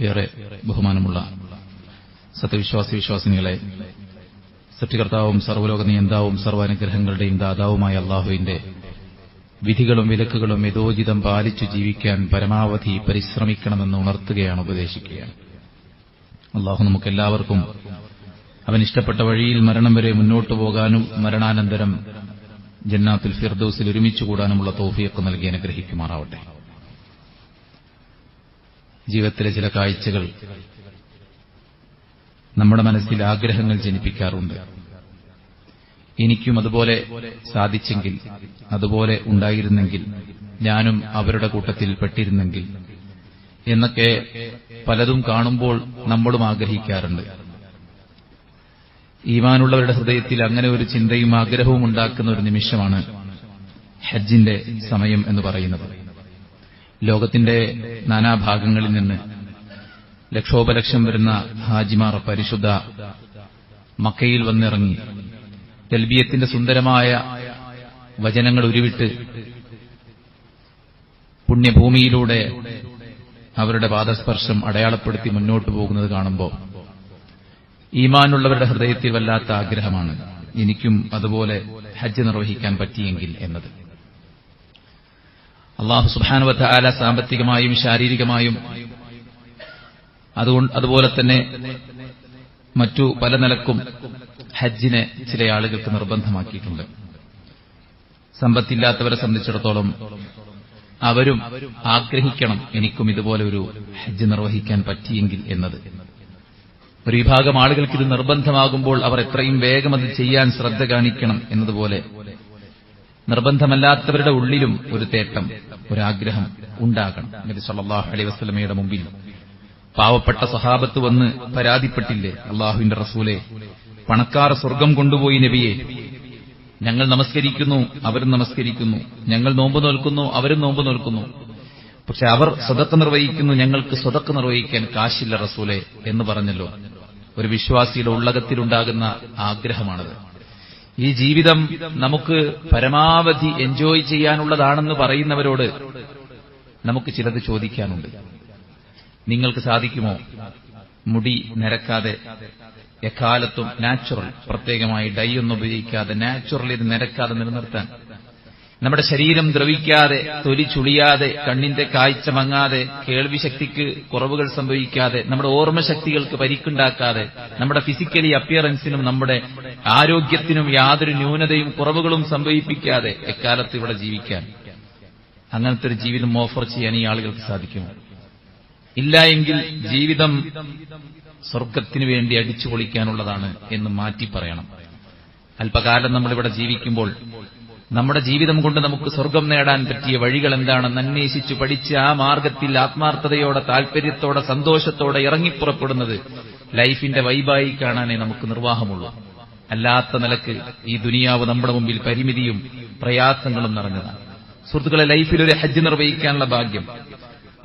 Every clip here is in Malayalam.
ഏറെ ബഹുമാനമുള്ള സത്യവിശ്വാസി വിശ്വാസിനികളെ, സൃഷ്ടികർത്താവും സർവ്വലോക നിയന്താവും സർവ്വാനുഗ്രഹങ്ങളുടെയും ദാതാവുമായ അല്ലാഹുവിന്റെ വിധികളും വിലക്കുകളും യഥോചിതം പാലിച്ചു ജീവിക്കാൻ പരമാവധി പരിശ്രമിക്കണമെന്ന് ഉണർത്തുകയാണ്, ഉപദേശിക്കുകയാണ്. അല്ലാഹു നമുക്കെല്ലാവർക്കും അവനിഷ്ടപ്പെട്ട വഴിയിൽ മരണം വരെ മുന്നോട്ടു പോകാനും മരണാനന്തരം ജന്നാത്തുൽ ഫിർദൗസിൽ ഒരുമിച്ചു കൂടാനുമുള്ള തൗഫീഖ് നൽകി അനുഗ്രഹിക്കുമാറാവട്ടെ. ജീവിതത്തിലെ ചില കാഴ്ചകൾ നമ്മുടെ മനസ്സിൽ ആഗ്രഹങ്ങൾ ജനിപ്പിക്കാറുണ്ട്. എനിക്കും അതുപോലെ സാധിച്ചെങ്കിൽ, അതുപോലെ ഉണ്ടായിരുന്നെങ്കിൽ, ഞാനും അവരുടെ കൂട്ടത്തിൽ പെട്ടിരുന്നെങ്കിൽ എന്നൊക്കെ പലതും കാണുമ്പോൾ നമ്മളും ആഗ്രഹിക്കാറുണ്ട്. ഈമാനുള്ളവരുടെ ഹൃദയത്തിൽ അങ്ങനെ ഒരു ചിന്തയും ആഗ്രഹവും ഉണ്ടാക്കുന്ന ഒരു നിമിഷമാണ് ഹജ്ജിന്റെ സമയം എന്ന് പറയുന്നത്. ലോകത്തിന്റെ നാനാഭാഗങ്ങളിൽ നിന്ന് ലക്ഷോപലക്ഷം വരുന്ന ഹാജിമാർ പരിശുദ്ധ മക്കയിൽ വന്നിറങ്ങി തൽബിയത്തിന്റെ സുന്ദരമായ വചനങ്ങൾ ഉരുവിട്ട് പുണ്യഭൂമിയിലൂടെ അവരുടെ പാദസ്പർശം അടയാളപ്പെടുത്തി മുന്നോട്ടു പോകുന്നത് കാണുമ്പോൾ ഈമാനുള്ളവരുടെ ഹൃദയത്തിൽ വല്ലാത്ത ആഗ്രഹമാണ്, എനിക്കും അതുപോലെ ഹജ്ജ് നിർവഹിക്കാൻ പറ്റിയെങ്കിൽ എന്നത്. അല്ലാഹു സുബ്ഹാനഹു വ തആല സാമ്പത്തികമായും ശാരീരികമായും അതുപോലെ തന്നെ മറ്റു പല നിലക്കും ഹജ്ജിനെ ചില ആളുകൾക്ക് നിർബന്ധമാക്കിയിട്ടുണ്ട്. സമ്പത്തില്ലാത്തവരെ സംബന്ധിച്ചിടത്തോളം അവരും ആഗ്രഹിക്കണം, എനിക്കും ഇതുപോലെ ഒരു ഹജ്ജ് നിർവഹിക്കാൻ പറ്റിയെങ്കിൽ എന്നത്. ഒരു വിഭാഗം ആളുകൾക്ക് ഇത് നിർബന്ധമാകുമ്പോൾ അവർ എത്രയും വേഗം അത് ചെയ്യാൻ ശ്രദ്ധ കാണിക്കണം എന്നതുപോലെ നിർബന്ധമല്ലാത്തവരുടെ ഉള്ളിലും ഒരു തേട്ടം, ഒരാഗ്രഹം ഉണ്ടാകണം. നബി സല്ലല്ലാഹു അലൈഹി വസല്ലമയുടെ മുമ്പിൽ പാവപ്പെട്ട സഹാബത്ത് വന്ന് പരാതിപ്പെട്ടില്ലേ, അല്ലാഹുവിന്റെ റസൂലേ, പണക്കാർ സ്വർഗം കൊണ്ടുപോയി നബിയെ, ഞങ്ങൾ നമസ്കരിക്കുന്നു അവരും നമസ്കരിക്കുന്നു, ഞങ്ങൾ നോമ്പ് നോൽക്കുന്നു അവരും നോമ്പ് നോൽക്കുന്നു, പക്ഷെ അവർ സ്വതക്ക നിർവഹിക്കുന്നു, ഞങ്ങൾക്ക് സ്വതക്ക നിർവഹിക്കാൻ കാശില്ല റസൂലേ എന്ന് പറഞ്ഞല്ലോ. ഒരു വിശ്വാസിയുടെ ഉള്ളകത്തിലുണ്ടാകുന്ന ആഗ്രഹമാണത്. ഈ ജീവിതം നമുക്ക് പരമാവധി എൻജോയ് ചെയ്യാനുള്ളതാണെന്ന് പറയുന്നവരോട് നമുക്ക് ചിലത് ചോദിക്കാനുണ്ട്. നിങ്ങൾക്ക് സാധിക്കുമോ മുടി നിരക്കാതെ എക്കാലത്തും നാച്ചുറൽ, പ്രത്യേകമായി ഡൈ ഒന്നും ഉപയോഗിക്കാതെ നാച്ചുറൽ ഇത് നിരക്കാതെ നിലനിർത്താൻ? നമ്മുടെ ശരീരം ദ്രവിക്കാതെ, തൊലി ചുളിയാതെ, കണ്ണിന്റെ കാഴ്ച മങ്ങാതെ, കേൾവി ശക്തിക്ക് കുറവുകൾ സംഭവിക്കാതെ, നമ്മുടെ ഓർമ്മശക്തികൾക്ക് പരിക്കുണ്ടാക്കാതെ, നമ്മുടെ ഫിസിക്കലി അപ്പിയറൻസിനും നമ്മുടെ ആരോഗ്യത്തിനും യാതൊരു ന്യൂനതയും കുറവുകളും സംഭവിപ്പിക്കാതെ എക്കാലത്ത് ഇവിടെ ജീവിക്കാൻ, അങ്ങനത്തെ ഒരു ജീവിതം ഓഫർ ചെയ്യാൻ ഈ ആളുകൾക്ക് സാധിക്കുമോ? ഇല്ല എങ്കിൽ ജീവിതം സ്വർഗത്തിനു വേണ്ടി അടിച്ചു പൊളിക്കാനുള്ളതാണ് എന്ന് മാറ്റി പറയണം. അല്പകാലം നമ്മളിവിടെ ജീവിക്കുമ്പോൾ നമ്മുടെ ജീവിതം കൊണ്ട് നമുക്ക് സ്വർഗം നേടാൻ പറ്റിയ വഴികൾ എന്താണെന്ന് അന്വേഷിച്ചു പഠിച്ച് ആ മാർഗത്തിൽ ആത്മാർത്ഥതയോടെ, താൽപര്യത്തോടെ, സന്തോഷത്തോടെ ഇറങ്ങിപ്പുറപ്പെടുന്നത് ലൈഫിന്റെ വൈബായി കാണാനേ നമുക്ക് നിർവാഹമുള്ളൂ. അല്ലാത്ത നിലക്ക് ഈ ദുനിയാവ് നമ്മുടെ മുമ്പിൽ പരിമിതിയും പ്രയാസങ്ങളും നിറഞ്ഞതാണ്. സുഹൃത്തുക്കളെ, ലൈഫിൽ ഒരു ഹജ്ജ് നിർവഹിക്കാനുള്ള ഭാഗ്യം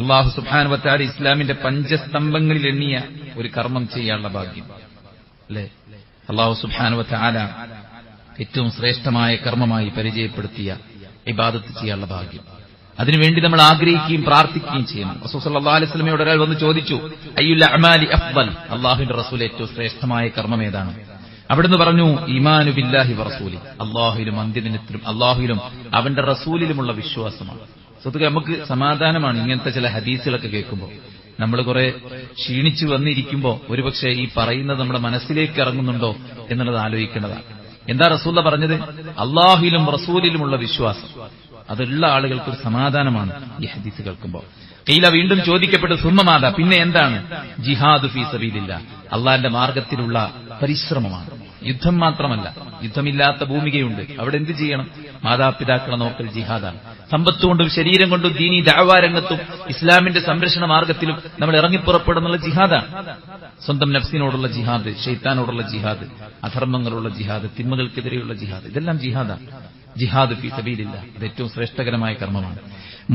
അല്ലാഹു സുബ്ഹാനഹു വ തആല ഇസ്ലാമിന്റെ പഞ്ചസ്തംഭങ്ങളിൽ എണ്ണിയ ഒരു കർമ്മം ചെയ്യാനുള്ള ഭാഗ്യം അല്ലേ? അല്ലാഹു സുബ്ഹാനഹു വ തആല ഏറ്റവും ശ്രേഷ്ഠമായ കർമ്മമായി പരിചയപ്പെടുത്തിയ ഇബാദത്ത് ചെയ്യാനുള്ള ഭാഗ്യം. അതിനുവേണ്ടി നമ്മൾ ആഗ്രഹിക്കുകയും പ്രാർത്ഥിക്കുകയും ചെയ്യണം. റസൂൽ സല്ലല്ലാഹു അലൈഹി വസല്ലമയോട് ഒരാൾ വന്ന് ചോദിച്ചു, അയ്യുൽ അഅമാലി അഫ്ദൽ, അല്ലാഹുവിന്റെ റസൂൽ ഏറ്റവും ശ്രേഷ്ഠമായ കർമ്മം ഏതാണ്? അവിടുന്ന് പറഞ്ഞു, ഈമാനു ബില്ലാഹി വ റസൂലി, അല്ലാഹുവിലും അന്ത്യദിനത്തിലും അല്ലാഹുവിലും അവന്റെ റസൂലിലുമുള്ള വിശ്വാസമാണ്. സുഹൃത്തുക്കളെ, നമുക്ക് സമാധാനമാണ് ഇങ്ങനത്തെ ചില ഹദീസുകളൊക്കെ കേൾക്കുമ്പോൾ. നമ്മൾ കുറെ ക്ഷീണിച്ചു വന്നിരിക്കുമ്പോൾ ഒരുപക്ഷെ ഈ പറയുന്നത് നമ്മുടെ മനസ്സിലേക്ക് ഇറങ്ങുന്നുണ്ടോ എന്നുള്ളത് ആലോചിക്കേണ്ടതാണ്. എന്താ റസൂല പറഞ്ഞത്? അല്ലാഹുവിലും റസൂലിലുമുള്ള വിശ്വാസം. അതുള്ള ആളുകൾക്ക് ഒരു സമാധാനമാണ് ഈ ഹദീസ് കേൾക്കുമ്പോൾ. ഖീല, വീണ്ടും ചോദിക്കപ്പെട്ടു, സുമ്മമാത, പിന്നെ എന്താണ്? ജിഹാദു ഫീ സബീലില്ലാഹ്, അള്ളാന്റെ മാർഗത്തിലുള്ള പരിശ്രമമാണ്. യുദ്ധം മാത്രമല്ല, യുദ്ധമില്ലാത്ത ഭൂമികയുണ്ട്, അവിടെ എന്ത് ചെയ്യണം? മാതാപിതാക്കളെ നോക്കൽ ജിഹാദാണ്. സമ്പത്തുകൊണ്ടും ശരീരം കൊണ്ടും ദീനീ ദഅവാ രംഗത്തും ഇസ്ലാമിന്റെ സംരക്ഷണ മാർഗത്തിലും നമ്മൾ ഇറങ്ങിപ്പുറപ്പെടുന്നുള്ള ജിഹാദാണ്. സ്വന്തം നഫ്സിനോടുള്ള ജിഹാദ്, ശൈത്താനോടുള്ള ജിഹാദ്, അധർമ്മങ്ങളുള്ള ജിഹാദ്, തിന്മകൾക്കെതിരെയുള്ള ജിഹാദ്, ഇതെല്ലാം ജിഹാദാണ്. ജിഹാദ് ഫീ സബീലില്ലാഹ്, ഇത് ഏറ്റവും ശ്രേഷ്ഠകരമായ കർമ്മമാണ്.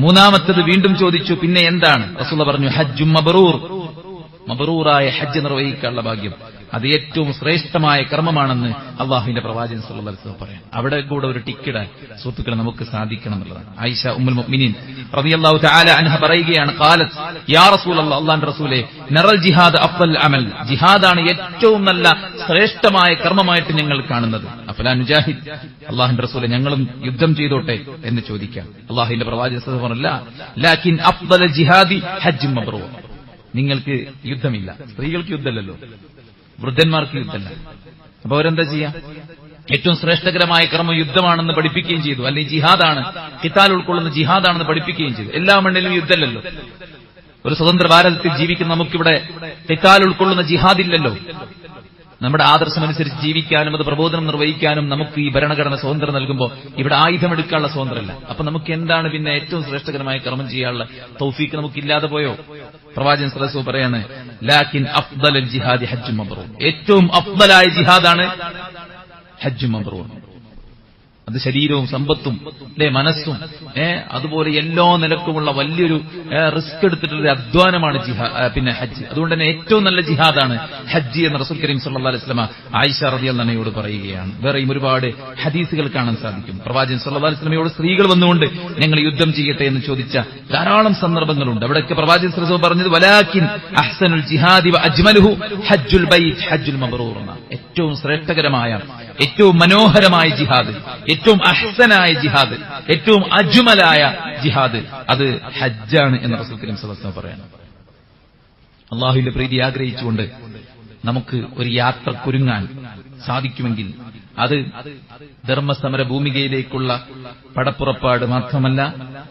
മൂന്നാമത്തത് വീണ്ടും ചോദിച്ചു, പിന്നെ എന്താണ്? റസൂൽ പറഞ്ഞു, ഹജ്ജും മബ്റൂർ, മബ്റൂറായ ഹജ്ജ് നിർവഹിക്കാനുള്ള ഭാഗ്യം. അത് ഏറ്റവും ശ്രേഷ്ഠമായ കർമ്മമാണെന്ന് അള്ളാഹുവിന്റെ പ്രവാചകൻ സല്ലല്ലാഹു അലൈഹി വസല്ലം പറയാം. അവിടെ കൂടെ ഒരു ടിക്കിടാൻ സുഹൃത്തുക്കളെ നമുക്ക് സാധിക്കണം എന്നുള്ളതാണ്. ആയിഷ ഉമ്മുൽ മുഅ്മിനീൻ റളിയല്ലാഹു തആല അൻഹ പറയുകയാണ്, ഖാലത്ത് യാ റസൂലല്ലാഹ്, അല്ലാഹുവിന്റെ റസൂലേ, നറൽ ജിഹാദ് അഫ്ളൽ അമൽ, ജിഹാദാണ് ഏറ്റവും നല്ല ശ്രേഷ്ഠമായ കർമ്മമായിട്ട് ഞങ്ങൾ കാണുന്നത്. അഫലാ നുജാഹിദ്, അല്ലാഹുവിന്റെ റസൂലേ ഞങ്ങളും യുദ്ധം ചെയ്തോട്ടെ എന്ന് ചോദിക്കാം. അല്ലാഹുവിന്റെ പ്രവാചകൻ സല്ലല്ലാഹു അലൈഹി വസല്ലം പറഞ്ഞില്ല, ലാകിൻ അഫ്ളൽ ജിഹാദി ഹജ്ജും മബ്റൂർ, നിങ്ങൾക്ക് യുദ്ധമില്ല, സ്ത്രീകൾക്ക് യുദ്ധമല്ലല്ലോ, വൃദ്ധന്മാർക്ക് യുദ്ധമല്ല. അപ്പൊ അവരെന്താ ചെയ്യാ? ഏറ്റവും ശ്രേഷ്ഠകരമായ കർമ്മം യുദ്ധമാണെന്ന് പഠിപ്പിക്കുകയും ചെയ്തു, അല്ലെങ്കിൽ ജിഹാദാണ്, ഖിതാൽ ഉൾക്കൊള്ളുന്ന ജിഹാദാണെന്ന് പഠിപ്പിക്കുകയും ചെയ്തു. എല്ലാ മണ്ണിലും യുദ്ധമല്ലല്ലോ. ഒരു സ്വതന്ത്ര ഭാരതത്തിൽ ജീവിക്കുന്ന നമുക്കിവിടെ ഖിതാൽ ഉൾക്കൊള്ളുന്ന ജിഹാദില്ലല്ലോ. നമ്മുടെ ആദർശമനുസരിച്ച് ജീവിക്കാനും അത് പ്രബോധനം നിർവഹിക്കാനും നമുക്ക് ഈ ഭരണഘടന സ്വാതന്ത്ര്യം നൽകുമ്പോൾ ഇവിടെ ആയുധമെടുക്കാനുള്ള സ്വാതന്ത്ര്യമല്ല. അപ്പൊ നമുക്ക് എന്താണ് പിന്നെ ഏറ്റവും ശ്രേഷ്ഠകരമായ കർമ്മം ചെയ്യാനുള്ള തൗഫീക്ക് നമുക്കില്ലാതെ പോയോ? പ്രവാചകൻ സല്ലല്ലാഹു അലൈഹി വസല്ലം പറയാണ്, ലാകിൻ അഫ്ദലുൽ ജിഹാദി ഹജ്ജും മബ്റൂർ, ഏറ്റവും അഫ്ദലായ ജിഹാദാണ് ഹജ്ജും മബ്റൂർ. അത് ശരീരവും സമ്പത്തും മനസ്സും അതുപോലെ എല്ലാ നിലക്കുമുള്ള വലിയൊരു റിസ്ക് എടുത്തിട്ടുള്ള അധ്വാനമാണ് പിന്നെ ഹജ്ജ്. അതുകൊണ്ട് തന്നെ ഏറ്റവും നല്ല ജിഹാദാണ് ഹജ്ജ് എന്ന് റസൂൽ കരീം സല്ലല്ലാഹു അലൈഹി വസല്ലം ആയിഷ റളിയല്ലാഹു അൻഹയോട് പറയുകയാണ്. വേറെയും ഒരുപാട് ഹദീസുകൾ കാണാൻ സാധിക്കും. പ്രവാചകൻ സല്ലല്ലാഹു അലൈഹി വസല്ലമയോട് സ്ത്രീകൾ വന്നുകൊണ്ട് ഞങ്ങൾ യുദ്ധം ചെയ്യട്ടെ എന്ന് ചോദിച്ച ധാരാളം സന്ദർഭങ്ങളുണ്ട്. അവിടെയൊക്കെ പ്രവാചകൻ സല്ലല്ലാഹു അലൈഹി വസല്ലം പറഞ്ഞത് വലാകിൻ അഹ്സനുൽ ജിഹാദി വ അജ്മലുഹു ഹജ്ജുൽ ബൈത്ത് ഹജ്ജുൽ മബ്റൂർ, ഏറ്റവും ശ്രേഷ്ഠകരമായ, ഏറ്റവും മനോഹരമായ ജിഹാദ്, ഏറ്റവും അഹ്സനായ ജിഹാദ്, ഏറ്റവും അജ്മലായ ജിഹാദ് അത് ഹജ്ജാണ് എന്ന് റസൂൽ കരീം സല്ലല്ലാഹു അലൈഹി വസല്ലം പറയാണ്. അള്ളാഹുവിന്റെ പ്രീതി ആഗ്രഹിച്ചുകൊണ്ട് നമുക്ക് ഒരു യാത്രക്കൊരുങ്ങാൻ സാധിക്കുമെങ്കിൽ അത് ധർമ്മസമര ഭൂമികയിലേക്കുള്ള പടപ്പുറപ്പാട് മാത്രമല്ല,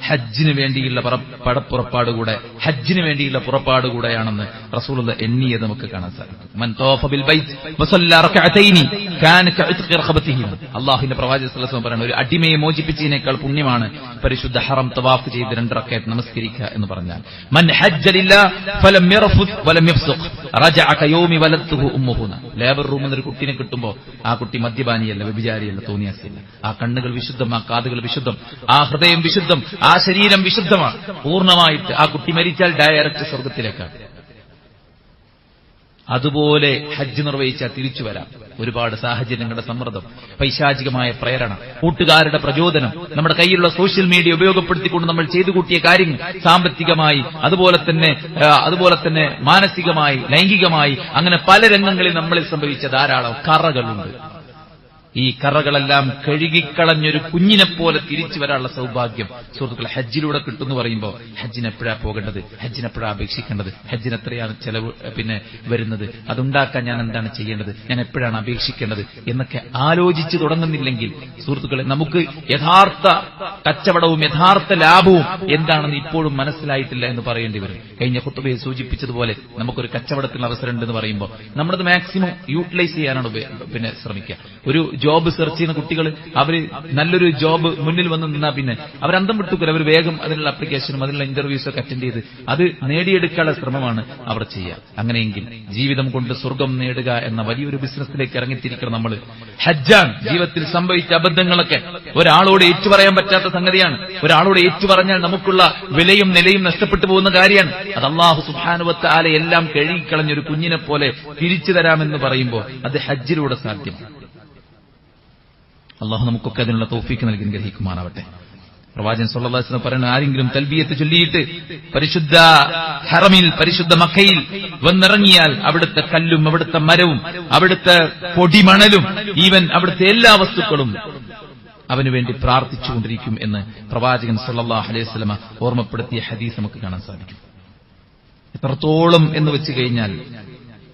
ഹജ്ജിന് വേണ്ടിയുള്ള പടപ്പുറപ്പാടുകൂടെ, ഹജ്ജിന് വേണ്ടിയുള്ള പുറപ്പാടുകൂടെയാണെന്ന് റസൂലുള്ളാഹി എണ്ണിയത് നമുക്ക് കാണാൻ സാധിക്കും. മൻ തവാഫ ബിൽ ബൈത്ത് വസല്ല റകഅതൈനി കാന കഇത്ഖി റഖബതിഹി, അല്ലാഹുവിന്റെ പ്രവാചകൻ സല്ലല്ലാഹു അലൈഹി വസല്ലം പറയുന്നു, ഒരു അടിമയെ മോചിപ്പിച്ചതിനേക്കാൾ പുണ്യമാണ് പരിശുദ്ധ ഹറം തവാഫ് ചെയ്ത് 2 റക്അത്ത് നമസ്കരിക്കുക എന്ന് പറഞ്ഞാൽ. മൻ ഹജ്ജ ലില്ലാഹ് ഫലം യർഫുദ് വലം യഫ്സുഖ് റജഅ കയൗമി വലദതുഹു ഉമ്മുഹു, ലേബർ റൂമിൽ നിന്ന് ഒരു കുട്ടിനെ കിട്ടുമ്പോൾ ആ കുട്ടി മദ്യപാനിയല്ല, വ്യഭിചാരിയല്ല, തോന്നിയാസില്ല. ആ കണ്ണുകൾ വിശുദ്ധം, ആ കാതുകൾ വിശുദ്ധം, ആ ഹൃദയം വിശുദ്ധം, ആ ശരീരം വിശുദ്ധമാണ് പൂർണ്ണമായിട്ട്. ആ കുട്ടി മരിച്ചാൽ ഡയറക്റ്റ് സ്വർഗത്തിലേക്കാണ്. അതുപോലെ ഹജ്ജ് നിർവഹിച്ചാൽ തിരിച്ചു വരാം. ഒരുപാട് സാഹചര്യങ്ങളുടെ സമ്മർദ്ദം, പൈശാചികമായ പ്രേരണ, കൂട്ടുകാരുടെ പ്രചോദനം, നമ്മുടെ കയ്യിലുള്ള സോഷ്യൽ മീഡിയ ഉപയോഗപ്പെടുത്തിക്കൊണ്ട് നമ്മൾ ചെയ്തു കൂട്ടിയ കാര്യങ്ങൾ, സാമ്പത്തികമായി അതുപോലെ തന്നെ മാനസികമായി, ലൈംഗികമായി, അങ്ങനെ പല രംഗങ്ങളിൽ നമ്മളിൽ സംഭവിച്ച ധാരാളം കറകളുണ്ട്. ഈ കറകളെല്ലാം കഴുകിക്കളഞ്ഞൊരു കുഞ്ഞിനെപ്പോലെ തിരിച്ചു വരാനുള്ള സൗഭാഗ്യം സുഹൃത്തുക്കളെ ഹജ്ജിലൂടെ കിട്ടുമെന്ന് പറയുമ്പോൾ ഹജ്ജിന് എപ്പോഴാണ് പോകേണ്ടത്, ഹജ്ജിന് എപ്പോഴാണ് അപേക്ഷിക്കേണ്ടത്, ഹജ്ജിന് എത്രയാണ് ചെലവ് വരുന്നത്, അതുണ്ടാക്കാൻ ഞാൻ എന്താണ് ചെയ്യേണ്ടത്, ഞാൻ എപ്പോഴാണ് അപേക്ഷിക്കേണ്ടത് എന്നൊക്കെ ആലോചിച്ച് തുടങ്ങുന്നില്ലെങ്കിൽ സുഹൃത്തുക്കളെ നമുക്ക് യഥാർത്ഥ കച്ചവടവും യഥാർത്ഥ ലാഭവും എന്താണെന്ന് ഇപ്പോഴും മനസ്സിലായിട്ടില്ല എന്ന് പറയേണ്ടി വരും. കഴിഞ്ഞ ഖുത്ബയിൽ സൂചിപ്പിച്ചതുപോലെ നമുക്കൊരു കച്ചവടത്തിന് അവസരം ഉണ്ടെന്ന് പറയുമ്പോൾ നമ്മളത് മാക്സിമം യൂട്ടിലൈസ് ചെയ്യാനാണ് ശ്രമിക്കുക. ഒരു ജോബ് സെർച്ച് ചെയ്യുന്ന കുട്ടികൾ അവർ നല്ലൊരു ജോബ് മുന്നിൽ വന്ന് നിന്നാൽ പിന്നെ അവരന്തം വിട്ടുക്കൂല, അവർ വേഗം അതിനുള്ള ആപ്ലിക്കേഷനും അതിനുള്ള ഇന്റർവ്യൂസും ഒക്കെ അറ്റൻഡ് ചെയ്ത് അത് നേടിയെടുക്കാനുള്ള ശ്രമമാണ് അവർ ചെയ്യുക. അങ്ങനെയെങ്കിൽ ജീവിതം കൊണ്ട് സ്വർഗം നേടുക എന്ന വലിയൊരു ബിസിനസ്സിലേക്ക് ഇറങ്ങിത്തിരിക്കണം നമ്മൾ. ഹജ്ജാണ് ജീവിതത്തിൽ സംഭവിച്ച അബദ്ധങ്ങളൊക്കെ ഒരാളോട് ഏറ്റുപറയാൻ പറ്റാത്ത സംഗതിയാണ്. ഒരാളോട് ഏറ്റുപറഞ്ഞാൽ നമുക്കുള്ള വിലയും നിലയും നഷ്ടപ്പെട്ടു പോകുന്ന കാര്യമാണ്. അത് അല്ലാഹു സുബ്ഹാനഹു വ തആല എല്ലാം കഴുകിക്കളഞ്ഞൊരു കുഞ്ഞിനെ പോലെ തിരിച്ചു തരാമെന്ന് പറയുമ്പോൾ അത് ഹജ്ജിലൂടെ സാധ്യമാണ്. അള്ളാഹു നമുക്കൊക്കെ അതിനുള്ള തൗഫീക്ക് നൽകി അനുഗ്രഹിക്കുമാറാവട്ടെ. പ്രവാചകൻ സല്ലല്ലാഹു അലൈഹി വസല്ലം പറയുന്നു, ആരെങ്കിലും തൽബിയത്ത് ചൊല്ലിയിട്ട് പരിശുദ്ധ ഹറമിൽ, പരിശുദ്ധ മക്കയിൽ വന്നിറങ്ങിയാൽ അവിടുത്തെ കല്ലും അവിടുത്തെ മരവും അവിടുത്തെ പൊടിമണലും ഈവൻ അവിടുത്തെ എല്ലാ വസ്തുക്കളും അവന് വേണ്ടി പ്രാർത്ഥിച്ചുകൊണ്ടിരിക്കും എന്ന് പ്രവാചകൻ സല്ലല്ലാഹു അലൈഹി വസല്ലം ഓർമ്മപ്പെടുത്തിയ ഹദീസ് നമുക്ക് കാണാൻ സാധിക്കും. എത്രത്തോളം എന്ന് വെച്ച് കഴിഞ്ഞാൽ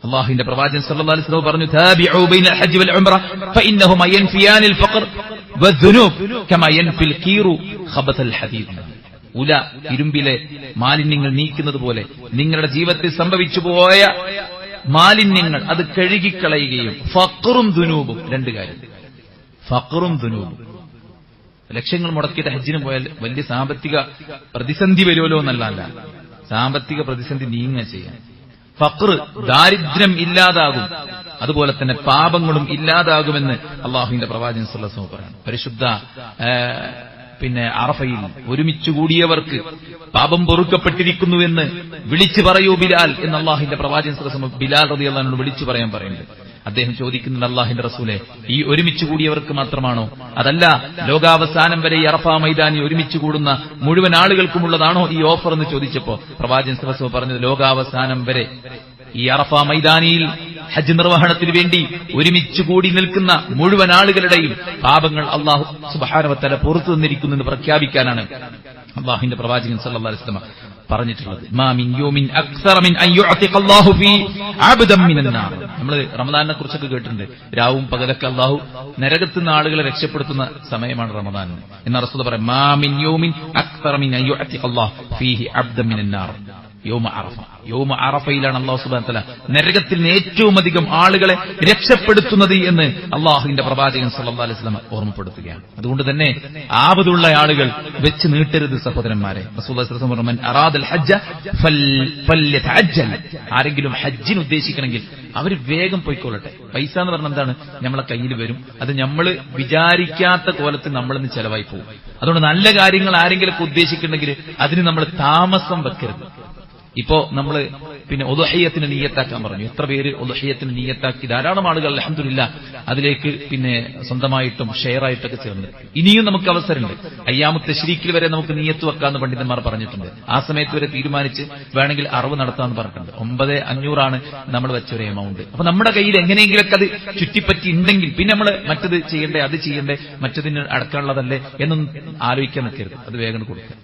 അല്ലാഹുവിന്റെ പ്രവാചകൻ സല്ലല്ലാഹു അലൈഹി വസല്ലം പറഞ്ഞു, താബിഉ ബൈനൽ ഹജ്ജ് വൽ ഉംറ ഫഇന്നഹുമാ യൻഫിയാനിൽ ഫഖർ വദ്ദുനൂബ് കമാ യൻഫിൽ കീറു ഖബതൽ ഹദീദ്. ഇരുമ്പിലെ മാലിന്യങ്ങൾ നീക്കുന്നത് പോലെ നിങ്ങളുടെ ജീവിതത്തിൽ സംഭവിച്ചു പോയ മാലിന്യങ്ങൾ അത് കഴുകിക്കളയുകയും ഫഖറും ദുനൂബും, 2 കാര്യം, ഫഖറും ദുനൂബും. ലക്ഷങ്ങൾ മുടക്കിയിട്ട് ഹജ്ജിന് പോയാൽ വലിയ സാമ്പത്തിക പ്രതിസന്ധി വരുമല്ലോ എന്നല്ല, സാമ്പത്തിക പ്രതിസന്ധി നീങ്ങുക ചെയ്യാൻ. ഫഖർ, ദാരിദ്ര്യം ഇല്ലാതാകും, അതുപോലെ തന്നെ പാപങ്ങളും ഇല്ലാതാകുമെന്ന് അള്ളാഹുവിന്റെ പ്രവാചകൻ സല്ലല്ലാഹു അലൈഹി വസല്ലം പറയുന്നു. പരിശുദ്ധ അറഫയിൽ ഒരുമിച്ചുകൂടിയവർക്ക് പാപം പൊറുക്കപ്പെട്ടിരിക്കുന്നുവെന്ന് വിളിച്ചു പറയൂ ബിലാൽ എന്ന് അള്ളാഹുവിന്റെ പ്രവാചകൻ സല്ലല്ലാഹു അലൈഹി വസല്ലം ബിലാൽ റളിയല്ലാഹു അൻഹു വിളിച്ചു പറയാൻ പറയുന്നുണ്ട്. അദ്ദേഹം ചോദിക്കുന്നുണ്ട്, അള്ളാഹുവിന്റെ റസൂലെ, ഈ ഒരുമിച്ച് കൂടിയവർക്ക് മാത്രമാണോ, അതല്ല ലോകാവസാനം വരെ ഈ അറഫാ മൈതാനി ഒരുമിച്ച് കൂടുന്ന മുഴുവൻ ആളുകൾക്കുമുള്ളതാണോ ഈ ഓഫർ എന്ന് ചോദിച്ചപ്പോ പ്രവാചകൻ സല്ലല്ലാഹു അലൈഹി വസല്ലം പറഞ്ഞത്, ലോകാവസാനം വരെ ഈ അറഫാ മൈതാനിയിൽ ഹജ്ജ് നിർവഹണത്തിന് വേണ്ടി ഒരുമിച്ച് കൂടി നിൽക്കുന്ന മുഴുവൻ ആളുകളുടെയും പാപങ്ങൾ അല്ലാഹു സുബ്ഹാനഹു വ തആല പുറത്തു തന്നിരിക്കുന്നു എന്ന് പ്രഖ്യാപിക്കാനാണ് അള്ളാഹുവിന്റെ പ്രവാചകൻ സല്ലല്ലാഹു അലൈഹി വസല്ലം പറഞ്ഞിട്ടുള്ളത്. മാ മിൻ യൗമിൻ അക്സറ മിൻ അൻ യുഅതിഖ അല്ലാഹു ഫീ അബ്ദൻ മിനന്നാർ. നമ്മൾ റമദാനിനെ കുറിച്ചൊക്കെ കേട്ടിട്ടുണ്ട്. രാവും പകലൊക്കെ അല്ലാഹു നരകത്തിൽ നിന്ന് ആളുകളെ രക്ഷപ്പെടുത്തുന്ന സമയമാണ് റമദാൻ എന്ന് റസൂൽ പറയും. മാ മിൻ യൗമിൻ അക്സറ മിൻ അൻ യുഅതിഖ അല്ലാഹു ഫീഹി അബ്ദൻ മിനന്നാർ. യൗമ അറഫയിലാണ് അല്ലാഹു സുബ്ഹാനഹു വ തആല നരകത്തിൽ നിന്ന് ഏറ്റവും അധികം ആളുകളെ രക്ഷപ്പെടുത്തുന്നത് എന്ന് അള്ളാഹുവിന്റെ പ്രവാചകൻ സല്ലല്ലാഹു അലൈഹി വസല്ലം ഓർമ്മപ്പെടുത്തുകയാണ്. അതുകൊണ്ട് തന്നെ ആപത്തുള്ള ആളുകൾ വെച്ച് നീട്ടരുത് സഹോദരന്മാരെ. റസൂലുള്ളാഹി സ്വല്ലല്ലാഹു അലൈഹി വസല്ലം പറഞ്ഞു, അറാദൽ ഹജ്ജ ഫല്യതഅജ്ജൽ. ആരെങ്കിലും ഹജ്ജിന് ഉദ്ദേശിക്കണമെങ്കിൽ അവർ വേഗം പോയിക്കൊള്ളട്ടെ. പൈസ എന്ന് പറഞ്ഞാൽ എന്താണ്? നമ്മളെ കയ്യിൽ വരും, അത് നമ്മൾ വിചാരിക്കാത്ത കോലത്തിൽ നമ്മളിന്ന് ചെലവായി പോകും. അതുകൊണ്ട് നല്ല കാര്യങ്ങൾ ആരെങ്കിലൊക്കെ ഉദ്ദേശിക്കുന്നുണ്ടെങ്കിൽ അതിന് നമ്മൾ താമസം വെക്കരുത്. ഇപ്പോ നമ്മള് ഉദ്ഹിയ്യത്തിന് നിയ്യത്താക്കാൻ പറഞ്ഞു. എത്ര പേര് ഉദ്ഹിയ്യത്തിന് നിയ്യത്താക്കി? ധാരാളം ആളുകൾ അൽഹംദുലില്ലാഹ് അതിലേക്ക് സ്വന്തമായിട്ടും ഷെയറായിട്ടൊക്കെ ചേർന്ന്. ഇനിയും നമുക്ക് അവസരമുണ്ട്. അയ്യാമു തശ്രീക്കിൽ വരെ നമുക്ക് നിയ്യത്ത് വെക്കാമെന്ന് പണ്ഡിതന്മാർ പറഞ്ഞിട്ടുണ്ട്. ആ സമയത്ത് വരെ തീരുമാനിച്ച് വേണമെങ്കിൽ അറവ് നടത്താമെന്ന് പറഞ്ഞിട്ടുണ്ട്. 9,500 നമ്മൾ വെച്ചൊരു എമൗണ്ട്. അപ്പൊ നമ്മുടെ കയ്യിൽ എങ്ങനെയെങ്കിലൊക്കെ അത് ചുറ്റിപ്പറ്റി ഉണ്ടെങ്കിൽ പിന്നെ നമ്മൾ മറ്റത് ചെയ്യണ്ടേ, അത് ചെയ്യണ്ടേ, മറ്റതിന് അടക്കാനുള്ളതല്ലേ എന്നൊന്നും ആലോചിക്കാൻ നിൽക്കരുത്. അത് വേഗം കൊടുക്കുക.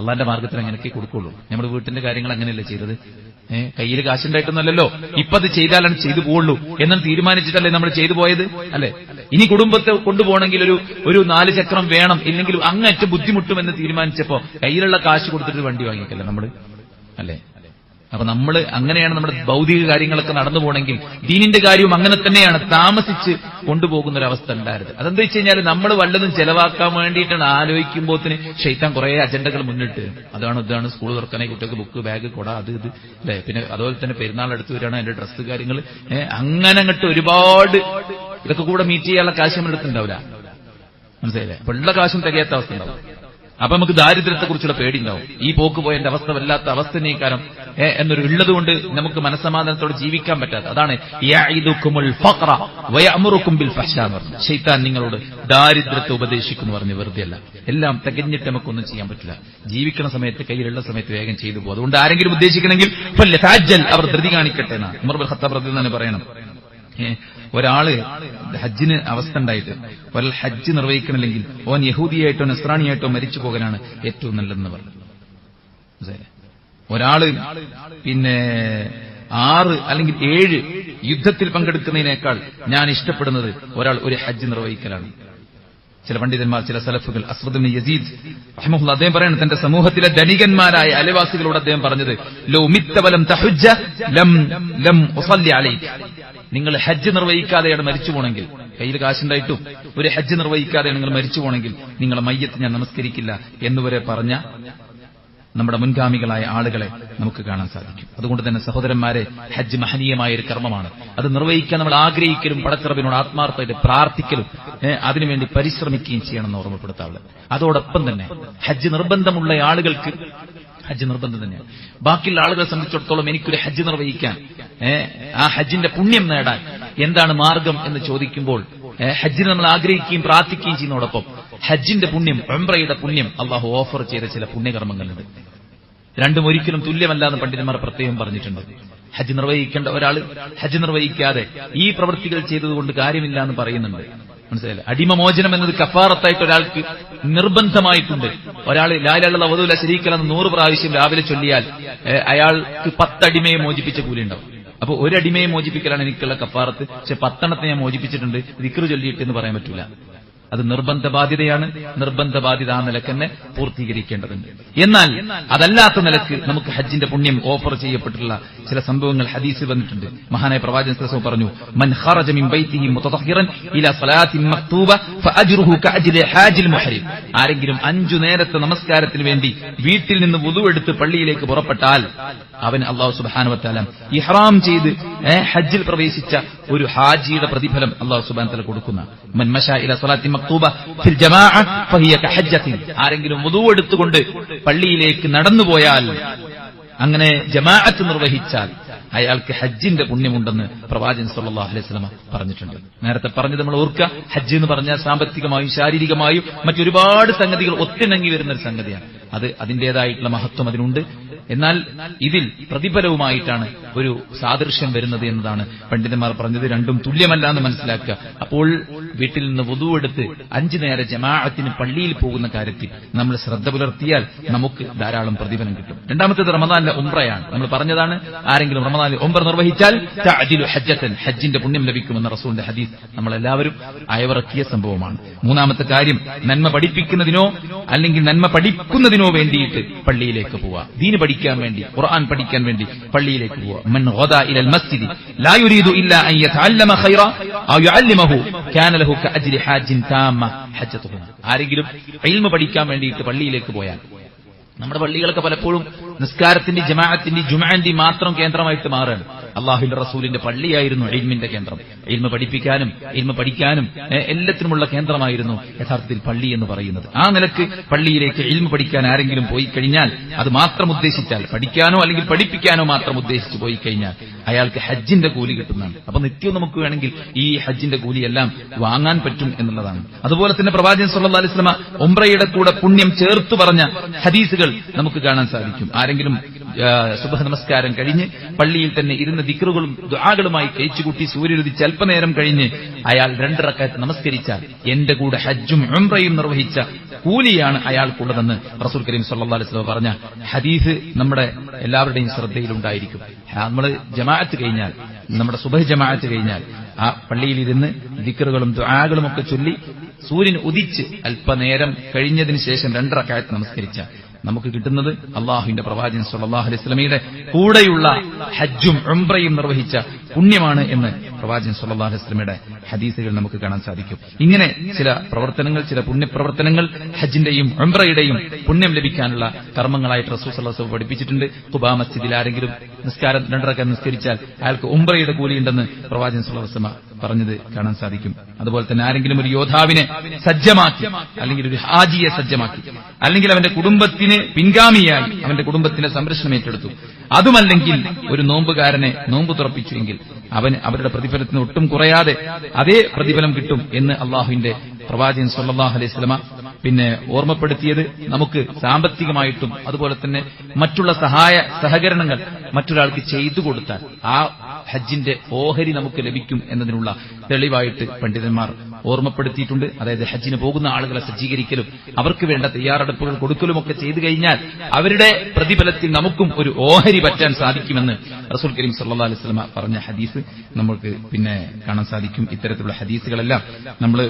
അള്ളാന്റെ മാർഗത്തിൽ അങ്ങനെയൊക്കെ കൊടുക്കുള്ളൂ. നമ്മുടെ വീട്ടിന്റെ കാര്യങ്ങൾ അങ്ങനെയല്ലേ ചെയ്തത്? കയ്യിൽ കാശുണ്ടായിട്ടൊന്നല്ലോ, ഇപ്പൊ അത് ചെയ്താലാണ് ചെയ്തു പോവുള്ളൂ എന്ന് തീരുമാനിച്ചിട്ടല്ലേ നമ്മൾ ചെയ്തു പോയത്, അല്ലെ? ഇനി കുടുംബത്തെ കൊണ്ടുപോകണമെങ്കിൽ ഒരു 4 ചക്രം വേണം, ഇല്ലെങ്കിൽ അങ്ങേറ്റം ബുദ്ധിമുട്ടുമെന്ന് തീരുമാനിച്ചപ്പോ കയ്യിലുള്ള കാശ് കൊടുത്തിട്ട് വണ്ടി വാങ്ങിക്കല്ലേ നമ്മള്, അല്ലെ? അപ്പൊ നമ്മൾ അങ്ങനെയാണ് നമ്മുടെ ഭൗതിക കാര്യങ്ങളൊക്കെ നടന്നു പോകണമെങ്കിൽ ദീനിന്റെ കാര്യവും അങ്ങനെ തന്നെയാണ്. താമസിച്ച് കൊണ്ടുപോകുന്ന ഒരു അവസ്ഥ ഉണ്ടായിരുന്നു. അതെന്താ വെച്ച് കഴിഞ്ഞാൽ നമ്മൾ വല്ലതും ചെലവാക്കാൻ വേണ്ടിയിട്ടാണ് ആലോചിക്കുമ്പോത്തിന് ശൈത്താൻ കുറെ അജണ്ടകൾ മുന്നിട്ട് ഇതാണ് സ്കൂൾ തുറക്കാനായി കുട്ടികൾക്ക് ബുക്ക്, ബാഗ്, കൊട, അത് ഇത്, അല്ലെ? പിന്നെ അതുപോലെ തന്നെ പെരുന്നാൾ അടുത്ത് വരികയാണ്, അതിന്റെ ഡ്രസ്സ് കാര്യങ്ങൾ, അങ്ങനെ അങ്ങോട്ട് ഒരുപാട് ഇതൊക്കെ കൂടെ മീറ്റ് ചെയ്യാനുള്ള കാശ് നമ്മൾ എടുത്തുണ്ടാവില്ല. മനസ്സിലായില്ലേ? അപ്പൊ ഉള്ള കാശും തികയാത്ത അവസ്ഥ ഉണ്ടാവും. അപ്പൊ നമുക്ക് ദാരിദ്ര്യത്തെക്കുറിച്ചുള്ള പേടിയുണ്ടാവും. ഈ പോക്ക് പോയതിന്റെ അവസ്ഥ വല്ലാത്ത അവസ്ഥ നീക്കാരം എന്നൊരു ഉള്ളതുകൊണ്ട് നമുക്ക് മനസ്സമാധാനത്തോടെ ജീവിക്കാൻ പറ്റാത്ത. അതാണ് യഈദുകുമുൽ ഫഖറ വയഅമുറുകും ബിൽ ഫഹ്ശാ എന്ന് പറഞ്ഞു. ശൈത്താൻ നിങ്ങളോട് ദാരിദ്ര്യത്തെ ഉപദേശിക്കുന്നു പറഞ്ഞു. വെറുതെയല്ല, എല്ലാം തികഞ്ഞിട്ട് നമുക്കൊന്നും ചെയ്യാൻ പറ്റില്ല. ജീവിക്കുന്ന സമയത്ത്, കയ്യിലുള്ള സമയത്ത് വേഗം ചെയ്തു പോകും. അതുകൊണ്ട് ആരെങ്കിലും ഉദ്ദേശിക്കണമെങ്കിൽ ഫല്യതഅജ്ജൽ, അവർ ധൃതി കാണിക്കട്ടെ എന്നാണ് ഉമർ ഇബ്നുൽ ഖത്താബ് റളിയല്ലാഹു അൻഹു പറയണം. ഒരാള് ഹജ്ജിന് അവസ്ഥ ഉണ്ടായിട്ട് ഒരാൾ ഹജ്ജ് നിർവഹിക്കണില്ലെങ്കിൽ ഓൻ യഹൂദിയായിട്ടോ നസ്രാണിയായിട്ടോ മരിച്ചു പോകാനാണ് ഏറ്റവും നല്ലതെന്ന് പറഞ്ഞു. ഒരാള് 6 അല്ലെങ്കിൽ 7 യുദ്ധത്തിൽ പങ്കെടുക്കുന്നതിനേക്കാൾ ഞാൻ ഇഷ്ടപ്പെടുന്നത് ഒരാൾ ഒരു ഹജ്ജ് നിർവഹിക്കലാണ്. ചില പണ്ഡിതന്മാർ, ചില സലഫുകൾ, അസ്വദ് ഇബ്നു യസീദ് റഹിമഹുല്ലാഹ് അദ്ദേഹം പറയുന്നത്, തന്റെ സമൂഹത്തിലെ ധനികന്മാരായ അയൽവാസികളോട് അദ്ദേഹം പറഞ്ഞത്, ലൗ മിത്ത വലം തഹജ്ജ ലം ഉസല്ലി അലൈക. നിങ്ങൾ ഹജ്ജ് നിർവഹിക്കാതെയാണ് മരിച്ചു പോണെങ്കിൽ, കയ്യിൽ കാശുണ്ടായിട്ടും ഒരു ഹജ്ജ് നിർവഹിക്കാതെയാണ് നിങ്ങൾ മരിച്ചു പോണെങ്കിൽ നിങ്ങളെ മയ്യത്ത് ഞാൻ നമസ്കരിക്കില്ല എന്നുവരെ പറഞ്ഞ നമ്മുടെ മുൻഗാമികളായ ആളുകളെ നമുക്ക് കാണാൻ സാധിക്കും. അതുകൊണ്ട് തന്നെ സഹോദരന്മാരെ, ഹജ്ജ് മഹനീയമായ ഒരു കർമ്മമാണ്. അത് നിർവഹിക്കാൻ നമ്മൾ ആഗ്രഹിക്കലും പടച്ചറബിനോട് ആത്മാർത്ഥമായിട്ട് പ്രാർത്ഥിക്കലും അതിനുവേണ്ടി പരിശ്രമിക്കുകയും ചെയ്യണമെന്ന് ഓർമ്മപ്പെടുത്താറുള്ളത്. അതോടൊപ്പം തന്നെ ഹജ്ജ് നിർബന്ധമുള്ള ആളുകൾക്ക് ഹജ്ജ് നിർബന്ധം തന്നെയാണ്. ബാക്കിയുള്ള ആളുകളെ സംബന്ധിച്ചിടത്തോളം എനിക്കൊരു ഹജ്ജ് നിർവഹിക്കാൻ, ആ ഹജ്ജിന്റെ പുണ്യം നേടാൻ എന്താണ് മാർഗം എന്ന് ചോദിക്കുമ്പോൾ ഹജ്ജിന് നമ്മൾ ആഗ്രഹിക്കുകയും പ്രാർത്ഥിക്കുകയും ചെയ്യുന്നതോടൊപ്പം ഹജ്ജിന്റെ പുണ്യം, ഉംറയുടെ പുണ്യം അള്ളാഹു ഓഫർ ചെയ്ത ചില പുണ്യകർമ്മങ്ങളുണ്ട്. രണ്ടും ഒരിക്കലും തുല്യമല്ലാന്ന് പണ്ഡിതന്മാർ പ്രത്യേകം പറഞ്ഞിട്ടുണ്ട്. ഹജ്ജ് നിർവഹിക്കേണ്ട ഒരാൾ ഹജ്ജ് നിർവഹിക്കാതെ ഈ പ്രവൃത്തികൾ ചെയ്തതുകൊണ്ട് കാര്യമില്ല എന്ന് പറയുന്നുണ്ട്. മനസ്സിലായില്ല? അടിമമോചനം എന്നത് കഫാറത്തായിട്ട് ഒരാൾക്ക് നിർബന്ധമായിട്ടുണ്ട്. ഒരാൾ ലാ ഇലാഹ ഇല്ലല്ലാഹു വഹ്ദഹു ലാ ശരീക ലഹു 100 പ്രാവശ്യം രാവിലെ ചൊല്ലിയാൽ അയാൾക്ക് 10 അടിമയെ മോചിപ്പിച്ച കൂലിയുണ്ടാവും. അപ്പൊ ഒരു അടിമയെ മോചിപ്പിക്കലാണ് എനിക്കുള്ള കഫാറത്ത്. പക്ഷെ 10 എണ്ണത്തെ ഞാൻ മോചിപ്പിച്ചിട്ടുണ്ട്, ദിക്ർ ചൊല്ലിയിട്ട് എന്ന് പറയാൻ പറ്റൂല. അത് നിർബന്ധ ബാധ്യതയാണ്. നിർബന്ധ ബാധ്യത ആ നിലക്ക് തന്നെ പൂർത്തീകരിക്കേണ്ടതുണ്ട്. എന്നാൽ അതല്ലാത്ത നിലക്ക് നമുക്ക് ഹജ്ജിന്റെ പുണ്യം ഓഫർ ചെയ്യപ്പെട്ടിട്ടുള്ള ചില സംഭവങ്ങൾ ഹദീസിൽ വന്നിട്ടുണ്ട്. മഹാനായ പ്രവാചകൻ സല്ലല്ലാഹു അലൈഹി വസല്ലം പറഞ്ഞു, മൻ ഖറജ മിൻ ബൈതിഹി മുതതഹിറൻ ഇലാ സ്വലാത്തിൻ മക്തൂബ ഫഅജ്റുഹു കഅജ്രി ഹാജിൽ മുഹരിം. ആരെങ്കിലും 5 നേരത്തെ നമസ്കാരത്തിന് വേണ്ടി വീട്ടിൽ നിന്ന് വുളു എടുത്ത് പള്ളിയിലേക്ക് പുറപ്പെട്ടാൽ അവൻ അല്ലാഹു സുബ്ഹാനഹു വ തആല ഇഹ്റാം ചെയ്ത് ഹജ്ജിൽ പ്രവേശിച്ച ഒരു ഹാജിയുടെ പ്രതിഫലം അല്ലാഹു സുബ്ഹാനഹു വ തആല കൊടുക്കുന്ന മൻ മശാ ഇലാ സ്വലാത്തി മക്തൂബ ഫിൽ ജമാഅ ഫഹിയ കഹജ്ജത്തിൻ. ആരെങ്കിലും വുദൂ എടുത്തുകൊണ്ട് പള്ളിയിലേക്ക് നടന്നുപോയാൽ, അങ്ങനെ ജമാഅത്ത് നിർവഹിച്ചാൽ അയാൾക്ക് ഹജ്ജിന്റെ പുണ്യമുണ്ടെന്ന് പ്രവാചകൻ സല്ലല്ലാഹു അലൈഹി വസല്ലം പറഞ്ഞിട്ടുണ്ട്. നേരത്തെ പറഞ്ഞത് നമ്മൾ ഓർക്കുക, ഹജ്ജ് എന്ന് പറഞ്ഞാൽ സാമ്പത്തികമായും ശാരീരികമായും മറ്റൊരുപാട് സംഗതികൾ ഒത്തിണങ്ങി വരുന്ന ഒരു സംഗതിയാണ്. അത് അതിന്റേതായിട്ടുള്ള മഹത്വം അതിനുണ്ട്. എന്നാൽ ഇതിൽ പ്രതിഫലവുമായിട്ടാണ് ഒരു സാദൃശ്യം വരുന്നത് എന്നതാണ് പണ്ഡിതന്മാർ പറഞ്ഞത്. രണ്ടും തുല്യമല്ല എന്ന് മനസ്സിലാക്കുക. അപ്പോൾ വീട്ടിൽ നിന്ന് വുദൂ എടുത്ത് 5 നേര ജമാഅത്തിന് പള്ളിയിൽ പോകുന്ന കാര്യത്തിൽ നമ്മൾ ശ്രദ്ധ പുലർത്തിയാൽ നമുക്ക് ധാരാളം പ്രതിഫലം കിട്ടും. രണ്ടാമത്തേത് റമദാനിലെ ഉംറയാണ്. നമ്മൾ പറഞ്ഞതാണ്, ആരെങ്കിലും റമദാനിൽ ഉംറ നിർവഹിച്ചാൽ തഅദിലു ഹജ്ജത്തൻ, ഹജ്ജിന്റെ പുണ്യം ലഭിക്കുമെന്ന റസൂലിന്റെ ഹദീസ് നമ്മളെല്ലാവരും അയവിറക്കിയ സംഭവമാണ്. മൂന്നാമത്തെ കാര്യം, നന്മ പഠിപ്പിക്കുന്നതിനോ അല്ലെങ്കിൽ നന്മ പഠിക്കുന്നതിനോ വേണ്ടിയിട്ട് പള്ളിയിലേക്ക് പോവുക. ദീൻ പഠിക്കാൻ വേണ്ടി, ഖുർആൻ പഠിക്കാൻ വേണ്ടി പള്ളിയിലേക്ക് പോവുക. മൻ ഗദാ ഇലൽ മസ്ജിദി ലാ യുരീദു ഇല്ലാ അൻ യതഅല്ലമ ഖൈറ ഔ യുഅല്ലിമഹു കാന ലഹു കഅജ്രി ഹാജിൻ താമ ഹജ്ജതുഹു. ആരെങ്കിലും ഇൽമ പഠിക്കാൻ വേണ്ടിയിട്ട് പള്ളിയിലേക്ക് പോയാൽ, നമ്മുടെ പള്ളികളൊക്കെ പലപ്പോഴും നിസ്കാരത്തിന്റെ ജമാഅത്തിന്റെ ജുമുഅന്റെ മാത്രം കേന്ദ്രമായിട്ട് മാറുകയാണ്. അല്ലാഹുവിന്റെ റസൂലിന്റെ പള്ളിയായിരുന്നു ഇൽമിന്റെ കേന്ദ്രം. ഇൽമ പഠിപ്പിക്കാനും ഇൽമ പഠിക്കാനും എല്ലാത്തിനുമുള്ള കേന്ദ്രമായിരുന്നു യഥാർത്ഥത്തിൽ പള്ളി എന്ന് പറയുന്നത്. ആ നിലക്ക് പള്ളിയിലേക്ക് ഇൽമ പഠിക്കാൻ ആരെങ്കിലും പോയി കഴിഞ്ഞാൽ, അത് മാത്രം ഉദ്ദേശിച്ചാൽ, പഠിക്കാനോ അല്ലെങ്കിൽ പഠിപ്പിക്കാനോ മാത്രം ഉദ്ദേശിച്ച് പോയി കഴിഞ്ഞാൽ അയാൾക്ക് ഹജ്ജിന്റെ കൂലി കിട്ടുന്നതാണ്. അപ്പൊ നിത്യവും നമുക്ക് വേണമെങ്കിൽ ഈ ഹജ്ജിന്റെ കൂലിയെല്ലാം വാങ്ങാൻ പറ്റും എന്നുള്ളതാണ്. അതുപോലെ തന്നെ പ്രവാചകൻ സല്ലല്ലാഹു അലൈഹി വസല്ലം ഉംറയുടെ കൂടെ പുണ്യം ചേർത്തു പറഞ്ഞ ഹദീസുകൾ നമുക്ക് കാണാൻ സാധിക്കും. ആരെങ്കിലും സുബ്ഹ് നമസ്കാരം കഴിഞ്ഞ് പള്ളിയിൽ തന്നെ ഇരുന്ന് ദിക്റുകളും ദുആകളുമായി കഴിച്ചുകൂട്ടി സൂര്യനുദിച്ച് അല്പനേരം കഴിഞ്ഞ് അയാൾ 2 റക്അത്ത് നമസ്കരിച്ചാൽ എന്റെ കൂടെ ഹജ്ജും ഉംറയും നിർവഹിച്ച കൂലിയാണ് അയാൾക്കുള്ളതെന്ന് റസൂൽ കരീം സല്ലല്ലാഹു അലൈഹി വസല്ലം പറഞ്ഞ ഹദീസ് നമ്മുടെ എല്ലാവരുടെയും ശ്രദ്ധയിലുണ്ടായിരിക്കും. നമ്മൾ ജമാഅത്ത് കഴിഞ്ഞാൽ, നമ്മുടെ സുബ്ഹ് ജമാഅത്ത് കഴിഞ്ഞാൽ ആ പള്ളിയിലിരുന്ന് ദിക്റുകളും ദുആകളും ഒക്കെ ചൊല്ലി സൂര്യൻ ഉദിച്ച് അല്പനേരം കഴിഞ്ഞതിന് ശേഷം 2 റക്അത്ത് നമസ്കരിച്ച നമുക്ക് കിട്ടുന്നത് അള്ളാഹുവിന്റെ പ്രവാചകൻ സല്ലല്ലാഹു അലൈഹി വസല്ലമയുടെ കൂടെയുള്ള ഹജ്ജും ഉംറയും നിർവഹിച്ച പുണ്യമാണ് എന്ന് പ്രവാചകൻ സല്ലല്ലാഹു അലൈഹി വസല്ലമയുടെ ഹദീസുകൾ നമുക്ക് കാണാൻ സാധിക്കും. ഇങ്ങനെ ചില പ്രവർത്തനങ്ങൾ, ചില പുണ്യപ്രവർത്തനങ്ങൾ ഹജ്ജിന്റെയും ഉംറയുടെയും പുണ്യം ലഭിക്കാനുള്ള കർമ്മങ്ങളായിട്ട് റസൂൽ സല്ലല്ലാഹു അലൈഹി വസല്ലം പഠിപ്പിച്ചിട്ടുണ്ട്. ഖുബാ മസ്ജിദിൽ ആരെങ്കിലും നിസ്കാരം 2 റക്അത്ത് നിസ്കരിച്ചാൽ അയാൾക്ക് ഉംറയുടെ കൂലിയുണ്ടെന്ന് പ്രവാചകൻ സല്ലല്ലാഹു അലൈഹി വസല്ലം പറഞ്ഞത് കാണാൻ സാധിക്കും. അതുപോലെ തന്നെ ആരെങ്കിലും ഒരു യോദ്ധാവിനെ സജ്ജമാക്കി, അല്ലെങ്കിൽ ഒരു ഹാജിയെ സജ്ജമാക്കി, അല്ലെങ്കിൽ അവന്റെ കുടുംബത്തിന് പിൻഗാമിയായി അവന്റെ കുടുംബത്തിന്റെ സംരക്ഷണം ഏറ്റെടുത്തു, അതുമല്ലെങ്കിൽ ഒരു നോമ്പുകാരനെ നോമ്പ് തുറപ്പിച്ചുവെങ്കിൽ അവരുടെ പ്രതിഫലത്തിന് ഒട്ടും കുറയാതെ അതേ പ്രതിഫലം കിട്ടും എന്ന് അള്ളാഹുവിന്റെ പ്രവാചകൻ സല്ലല്ലാഹു അലൈഹി വസല്ലം പിന്നെ ഓർമ്മപ്പെടുത്തിയത് നമുക്ക് സാമ്പത്തികമായിട്ടും അതുപോലെ തന്നെ മറ്റുള്ള സഹകരണങ്ങൾ മറ്റൊരാൾക്ക് ചെയ്തു കൊടുത്താൽ ആ ഹജ്ജിന്റെ ഓഹരി നമുക്ക് ലഭിക്കും എന്നതിനുള്ള തെളിവായിട്ട് പണ്ഡിതന്മാർ ഓർമ്മപ്പെടുത്തിയിട്ടുണ്ട്. അതായത് ഹജ്ജിന് പോകുന്ന ആളുകളെ സജ്ജീകരിക്കലും അവർക്ക് വേണ്ട തയ്യാറെടുപ്പുകൾ കൊടുക്കലുമൊക്കെ ചെയ്തു കഴിഞ്ഞാൽ അവരുടെ പ്രതിഫലത്തിൽ നമുക്കും ഒരു ഓഹരി പറ്റാൻ സാധിക്കുമെന്ന് റസൂൽ കരീം സല്ലല്ലാഹു അലൈഹി വസല്ലം പറഞ്ഞ ഹദീസ് നമുക്ക് പിന്നെ കാണാൻ സാധിക്കും. ഇത്തരത്തിലുള്ള ഹദീസുകളെല്ലാം നമ്മൾ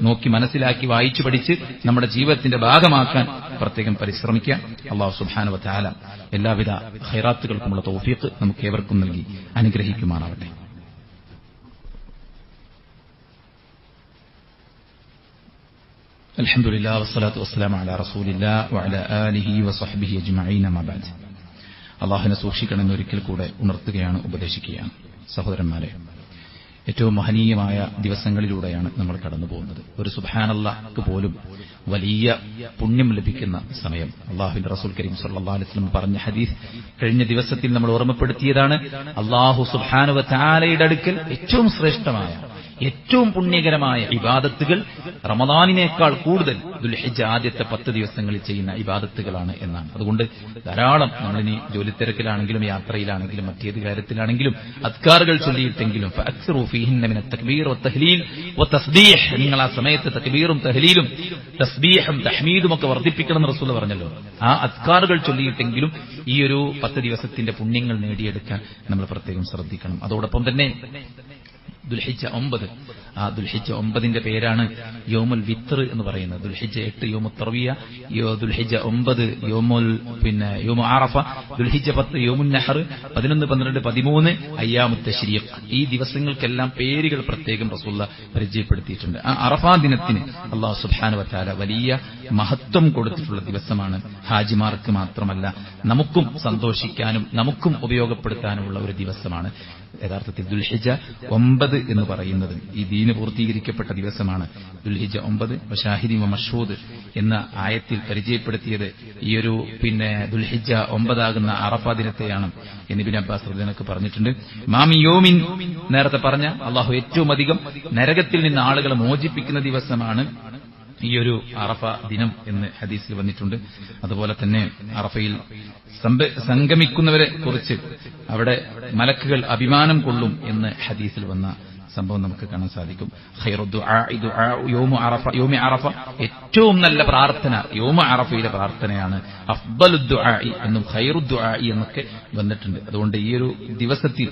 നോക്കി മനസ്സിലാക്കി വായിച്ചു പഠിച്ച് നമ്മുടെ ജീവിതത്തിന്റെ ഭാഗമാക്കാൻ പ്രത്യേകം പരിശ്രമിക്കുക. അല്ലാഹു സുബ്ഹാനഹു വ തആല എല്ലാവിധ ഖൈറാത്തുകൾക്കുമുള്ള തൗഫീഖ് നമുക്ക് ഏവർക്കും നൽകി അനുഗ്രഹിക്കുമാറാവട്ടെ. അൽഹംദുലില്ലാഹി വസ്സലാത്തു വസ്സലാമു അലാ റസൂലില്ലാഹി വഅലാ ആലിഹി വസഹ്ബിഹി അജ്മഈൻ അമ്മാ ബഅദ്. അല്ലാഹുവിനെ സൂക്ഷിക്കണമെന്ന് ഒരിക്കൽ കൂടെ ഉണർത്തുകയാണ്, ഉപദേശിക്കുകയാണ്. സഹോദരന്മാരെ, ഏറ്റവും മഹനീയമായ ദിവസങ്ങളിലൂടെയാണ് നമ്മൾ കടന്നു പോകുന്നത്. ഒരു സുബ്ഹാനല്ലാഹ്ക്ക് പോലും വലിയ പുണ്യം ലഭിക്കുന്ന സമയം. അല്ലാഹുവിന്റെ റസൂൽ കരീം സല്ലല്ലാഹു അലൈഹി വസല്ലം പറഞ്ഞ ഹദീസ് കഴിഞ്ഞ ദിവസത്തിൽ നമ്മൾ ഓർമ്മപ്പെടുത്തിയതാണ്. അല്ലാഹു സുബ്ഹാനഹു വ തആലയുടെ അടുക്കൽ ഏറ്റവും ശ്രേഷ്ഠമായ, ഏറ്റവും പുണ്യകരമായ ഇബാദത്തുകൾ റമദാനിനേക്കാൾ കൂടുതൽ ദുൽഹിജ്ജ ആദ്യത്തെ 10 ദിവസങ്ങളിൽ ചെയ്യുന്ന ഇബാദത്തുകളാണ് എന്നാണ്. അതുകൊണ്ട് ധാരാളം നമ്മളിനി ജോലിത്തിരക്കിലാണെങ്കിലും യാത്രയിലാണെങ്കിലും മറ്റേത് കാര്യത്തിലാണെങ്കിലും അദ്കാറുകൾ ചൊല്ലിയിട്ടെങ്കിലും ഫഅക്സിറു ഫീഹിന്ന മിന തക്ബീർ വതഹ്ലീൽ വതസ്ബീഹ്, നിങ്ങൾ ആ സമയത്ത് തക്ബീറും തഹ്ലീലും തസ്ബീഹും തഹ്മീദും ഒക്കെ വർദ്ധിപ്പിക്കണമെന്ന് റസൂൽ പറഞ്ഞല്ലോ. ആ അദ്കാറുകൾ ചൊല്ലിയിട്ടെങ്കിലും ഈ ഒരു 10 ദിവസത്തിന്റെ പുണ്യങ്ങൾ നേടിയെടുക്കാൻ നമ്മൾ പ്രത്യേകം ശ്രദ്ധിക്കണം. അതോടൊപ്പം തന്നെ ദുൽഹിജ്ജ 9. ആ ദുൽഹിജ്ജ 9ന്റെ പേരാണ് യൗമുൽ വിത്ർ എന്ന് പറയുന്നത്. ദുൽഹിജ്ജ 8 യൗമു തർവിയ, ദുൽഹിജ്ജ 9 യൗമു അറഫ, ദുൽഹിജ്ജ 10 യൗമുൻ നഹർ, 11, 12, 13 അയ്യാമുത് തശ്രീഖ്. ഈ ദിവസങ്ങൾക്കെല്ലാം പേരുകൾ പ്രത്യേകം റസൂലുള്ളാഹി പരിചയപ്പെടുത്തിയിട്ടുണ്ട്. ആ അറഫാ ദിനത്തിന് അല്ലാഹു സുബ്ഹാനഹു വ തആല വലിയ മഹത്വം കൊടുത്തിട്ടുള്ള ദിവസമാണ്. ഹാജിമാർക്ക് മാത്രമല്ല നമുക്കും സന്തോഷിക്കാനും നമുക്കും ഉപയോഗപ്പെടുത്താനുമുള്ള ഒരു ദിവസമാണ്. യഥാർത്ഥത്തിൽ ദുൽഹിജ്ജ 9 എന്ന് പറയുന്നത് ഈ ദീന് പൂർത്തീകരിക്കപ്പെട്ട ദിവസമാണ്. ദുൽഹിജ്ജ 9 വശാഹിദി വമഷ്ഹൂദ് എന്ന ആയത്തിൽ പരിചയപ്പെടുത്തിയത് ഈ ഒരു ദുൽഹിജ്ജ 9 ആകുന്ന അറഫാ ദിനത്തെയാണ് എന്ന് ഇബ്നു അബ്ബാസ് റളിയല്ലാഹു പറഞ്ഞിട്ടുണ്ട്. മാമി യൗമിൻ, നേരത്തെ പറഞ്ഞ അല്ലാഹു ഏറ്റവും അധികം നരകത്തിൽ നിന്ന് ആളുകളെ മോചിപ്പിക്കുന്ന ദിവസമാണ് ഈ ഒരു അറഫ ദിനം എന്ന് ഹദീസിൽ വന്നിട്ടുണ്ട്. അതുപോലെ തന്നെ അറഫയിൽ സംഗമിക്കുന്നവരെ കുറിച്ച് അവിടെ മലക്കുകൾ അഭിമാനം കൊള്ളും എന്ന് ഹദീസിൽ വന്ന സംഭവം നമുക്ക് കാണാൻ സാധിക്കും. ഖൈറു ദുആഇ യൗമു അറഫ, ഏറ്റവും നല്ല പ്രാർത്ഥന യൗമ അറഫയിലെ പ്രാർത്ഥനയാണ്. അഫ്ദലു ദുആഇ എന്നും ഖൈറു ദുആഇ എന്നൊക്കെ വന്നിട്ടുണ്ട്. അതുകൊണ്ട് ഈ ഒരു ദിവസത്തിൽ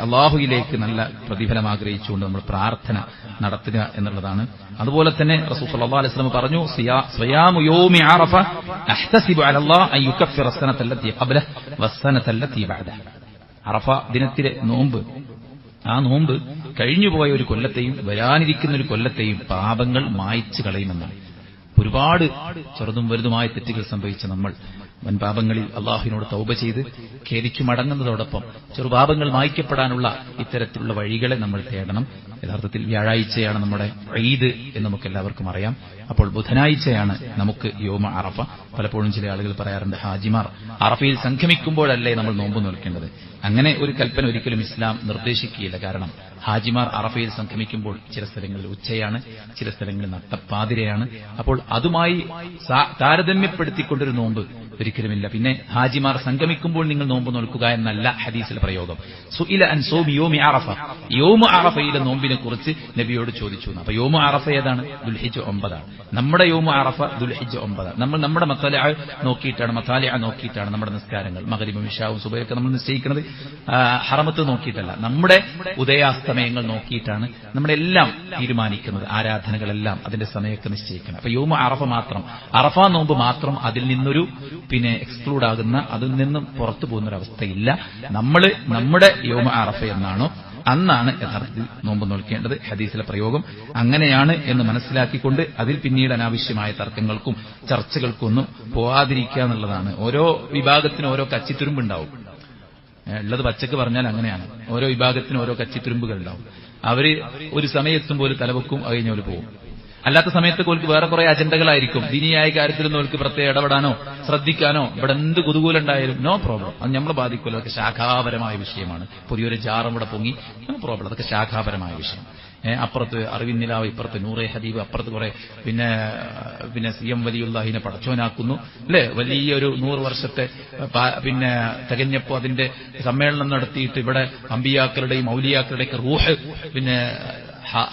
അല്ലാഹുവിലേക്ക് നല്ല പ്രതിഫലം ആഗ്രഹിച്ചുകൊണ്ട് നമ്മൾ പ്രാർത്ഥന നടത്തുക എന്നുള്ളതാണ്. അതുപോലെ തന്നെ റസൂൽ സല്ലല്ലാഹു അലൈഹി വസല്ലം പറഞ്ഞു, സിയാമു യൗമി അറഫ അഹ്തസിബു അലല്ലാഹ് അൻ യുകഫിറ അസ്സനത്തല്ലതി ഖബ്ലഹ വസ്സനത്തല്ലതി ബഅദഹ. അറഫ ദിനത്തിലെ നോമ്പ്, ആ നോമ്പ് കഴിഞ്ഞുപോയ ഒരു കൊല്ലത്തെയും വരാനിരിക്കുന്ന ഒരു കൊല്ലത്തെയും പാപങ്ങൾ മായ്ച്ചു കളയുമെന്നാണ്. ഒരുപാട് ചെറുതും വലുതുമായ തെറ്റുകൾ സംഭവിച്ച നമ്മൾ വൻപാപങ്ങളിൽ അള്ളാഹുവിനോട് തൗബ ചെയ്ത് ഖേദിച്ചു മടങ്ങുന്നതോടൊപ്പം ചെറുപാപങ്ങൾ മായ്ക്കപ്പെടാനുള്ള ഇത്തരത്തിലുള്ള വഴികളെ നമ്മൾ തേടണം. യഥാർത്ഥത്തിൽ വ്യാഴാഴ്ചയാണ് നമ്മുടെ ഈദ് എന്ന് നമുക്ക് എല്ലാവർക്കും അറിയാം. അപ്പോൾ ബുധനാഴ്ചയാണ് നമുക്ക് യൗമ അറഫ. പലപ്പോഴും ചില ആളുകൾ പറയാറുണ്ട്, ഹാജിമാർ അറഫയിൽ സംഗമിക്കുമ്പോഴല്ലേ നമ്മൾ നോമ്പ് നോൽക്കേണ്ടത്. അങ്ങനെ ഒരു കൽപ്പന ഒരിക്കലും ഇസ്ലാം നിർദ്ദേശിക്കുകയില്ല. കാരണം ഹാജിമാർ അറഫയിൽ സംഗമിക്കുമ്പോൾ ചില സ്ഥലങ്ങളിൽ ഉച്ചയാണ്, ചില സ്ഥലങ്ങളിൽ നട്ടപ്പാതിരയാണ്. അപ്പോൾ അതുമായി താരതമ്യപ്പെടുത്തിക്കൊണ്ടൊരു നോമ്പ് ഒരിക്കലുമില്ല. പിന്നെ ഹാജിമാർ സംഗമിക്കുമ്പോൾ നിങ്ങൾ നോമ്പ് നോൽക്കുക എന്നല്ല ഹദീസിലെ പ്രയോഗം. സുഇല അൻ സൗമി യൗമി അറഫ, യൗമു അറഫയിലെ നോമ്പിനെ കുറിച്ച് നബിയോട് ചോദിച്ചു. അപ്പൊ യൗമു അറഫ ഏതാണ്? ദുൽഹിജ്ജ 9 ആണ്. നമ്മുടെ യൗമു അറഫ ദുൽഹിജ്ജ 9 ആണ്. നമ്മൾ നമ്മുടെ മത്താലിഅ നോക്കിയിട്ടാണ് നമ്മുടെ നിസ്കാരങ്ങൾ, മഗ്രിബും ഇശാവും സുബഹിയൊക്കെ നമ്മൾ നിശ്ചയിക്കുന്നത് ഹറമത്ത് നോക്കിയിട്ടല്ല, നമ്മുടെ ഉദയാസ്തമയങ്ങൾ നോക്കിയിട്ടാണ് നമ്മളെല്ലാം തീരുമാനിക്കുന്നത്. ആരാധനകളെല്ലാം അതിന്റെ സമയമൊക്കെ നിശ്ചയിക്കണം. അപ്പൊ യൗമു അറഫ മാത്രം, അറഫ നോമ്പ് മാത്രം അതിൽ നിന്നൊരു എക്സ്ക്ലൂഡ് ആകുന്ന, അതിൽ നിന്നും പുറത്തു പോകുന്നൊരവസ്ഥയില്ല. നമ്മൾ നമ്മുടെ യൗമ അറഫ എന്നാണോ അന്നാണ് യഥാർത്ഥത്തിൽ നോമ്പ് നോൽക്കേണ്ടത്. ഹദീസിലെ പ്രയോഗം അങ്ങനെയാണ് എന്ന് മനസ്സിലാക്കിക്കൊണ്ട് അതിൽ പിന്നീട് അനാവശ്യമായ തർക്കങ്ങൾക്കും ചർച്ചകൾക്കും ഒന്നും പോവാതിരിക്കുക എന്നുള്ളതാണ്. ഓരോ വിഭാഗത്തിനും ഓരോ കച്ചിത്തുരുമ്പുണ്ടാവും. ഉള്ളത് പച്ചക്ക് പറഞ്ഞാൽ അങ്ങനെയാണ്. ഓരോ വിഭാഗത്തിനും ഓരോ കച്ചിത്തുരുമ്പുകൾ ഉണ്ടാവും. അവര് ഒരു സമയത്തുമ്പോൾ ഒരു തലവെക്കും, അത് കഴിഞ്ഞവർ പോകും. അല്ലാത്ത സമയത്ത് ഓൽക്ക് വേറെ കുറെ അജണ്ടകളായിരിക്കും. ദീനിയായ കാര്യത്തിലൊന്നും ഓൽക്ക് പ്രത്യേകം ഇടപെടാനോ ശ്രദ്ധിക്കാനോ ഇവിടെ എന്ത് കുതൂഹലുണ്ടായാലും നോ പ്രോബ്ലം, അത് നമ്മളെ ബാധിക്കുമല്ലോ. അതൊക്കെ ശാഖാപരമായ വിഷയമാണ്. പുതിയൊരു ജാറും ഇവിടെ പൊങ്ങി, നോ പ്രോബ്ലം, അതൊക്കെ ശാഖാപരമായ വിഷയം. അപ്പുറത്ത് അറിവിൻ നിലാവ്, ഇപ്പുറത്ത് നൂറെ ഹബീബ്, അപ്പുറത്ത് കുറെ പിന്നെ സി എം വലിയുള്ളാഹിനെ പടച്ചോനാക്കുന്നു അല്ലെ. വലിയൊരു 100 വർഷത്തെ തികഞ്ഞപ്പോ അതിന്റെ സമ്മേളനം നടത്തിയിട്ട് ഇവിടെ അമ്പിയാക്കളുടെയും ഔലിയാക്കളുടെയൊക്കെ റൂഹ്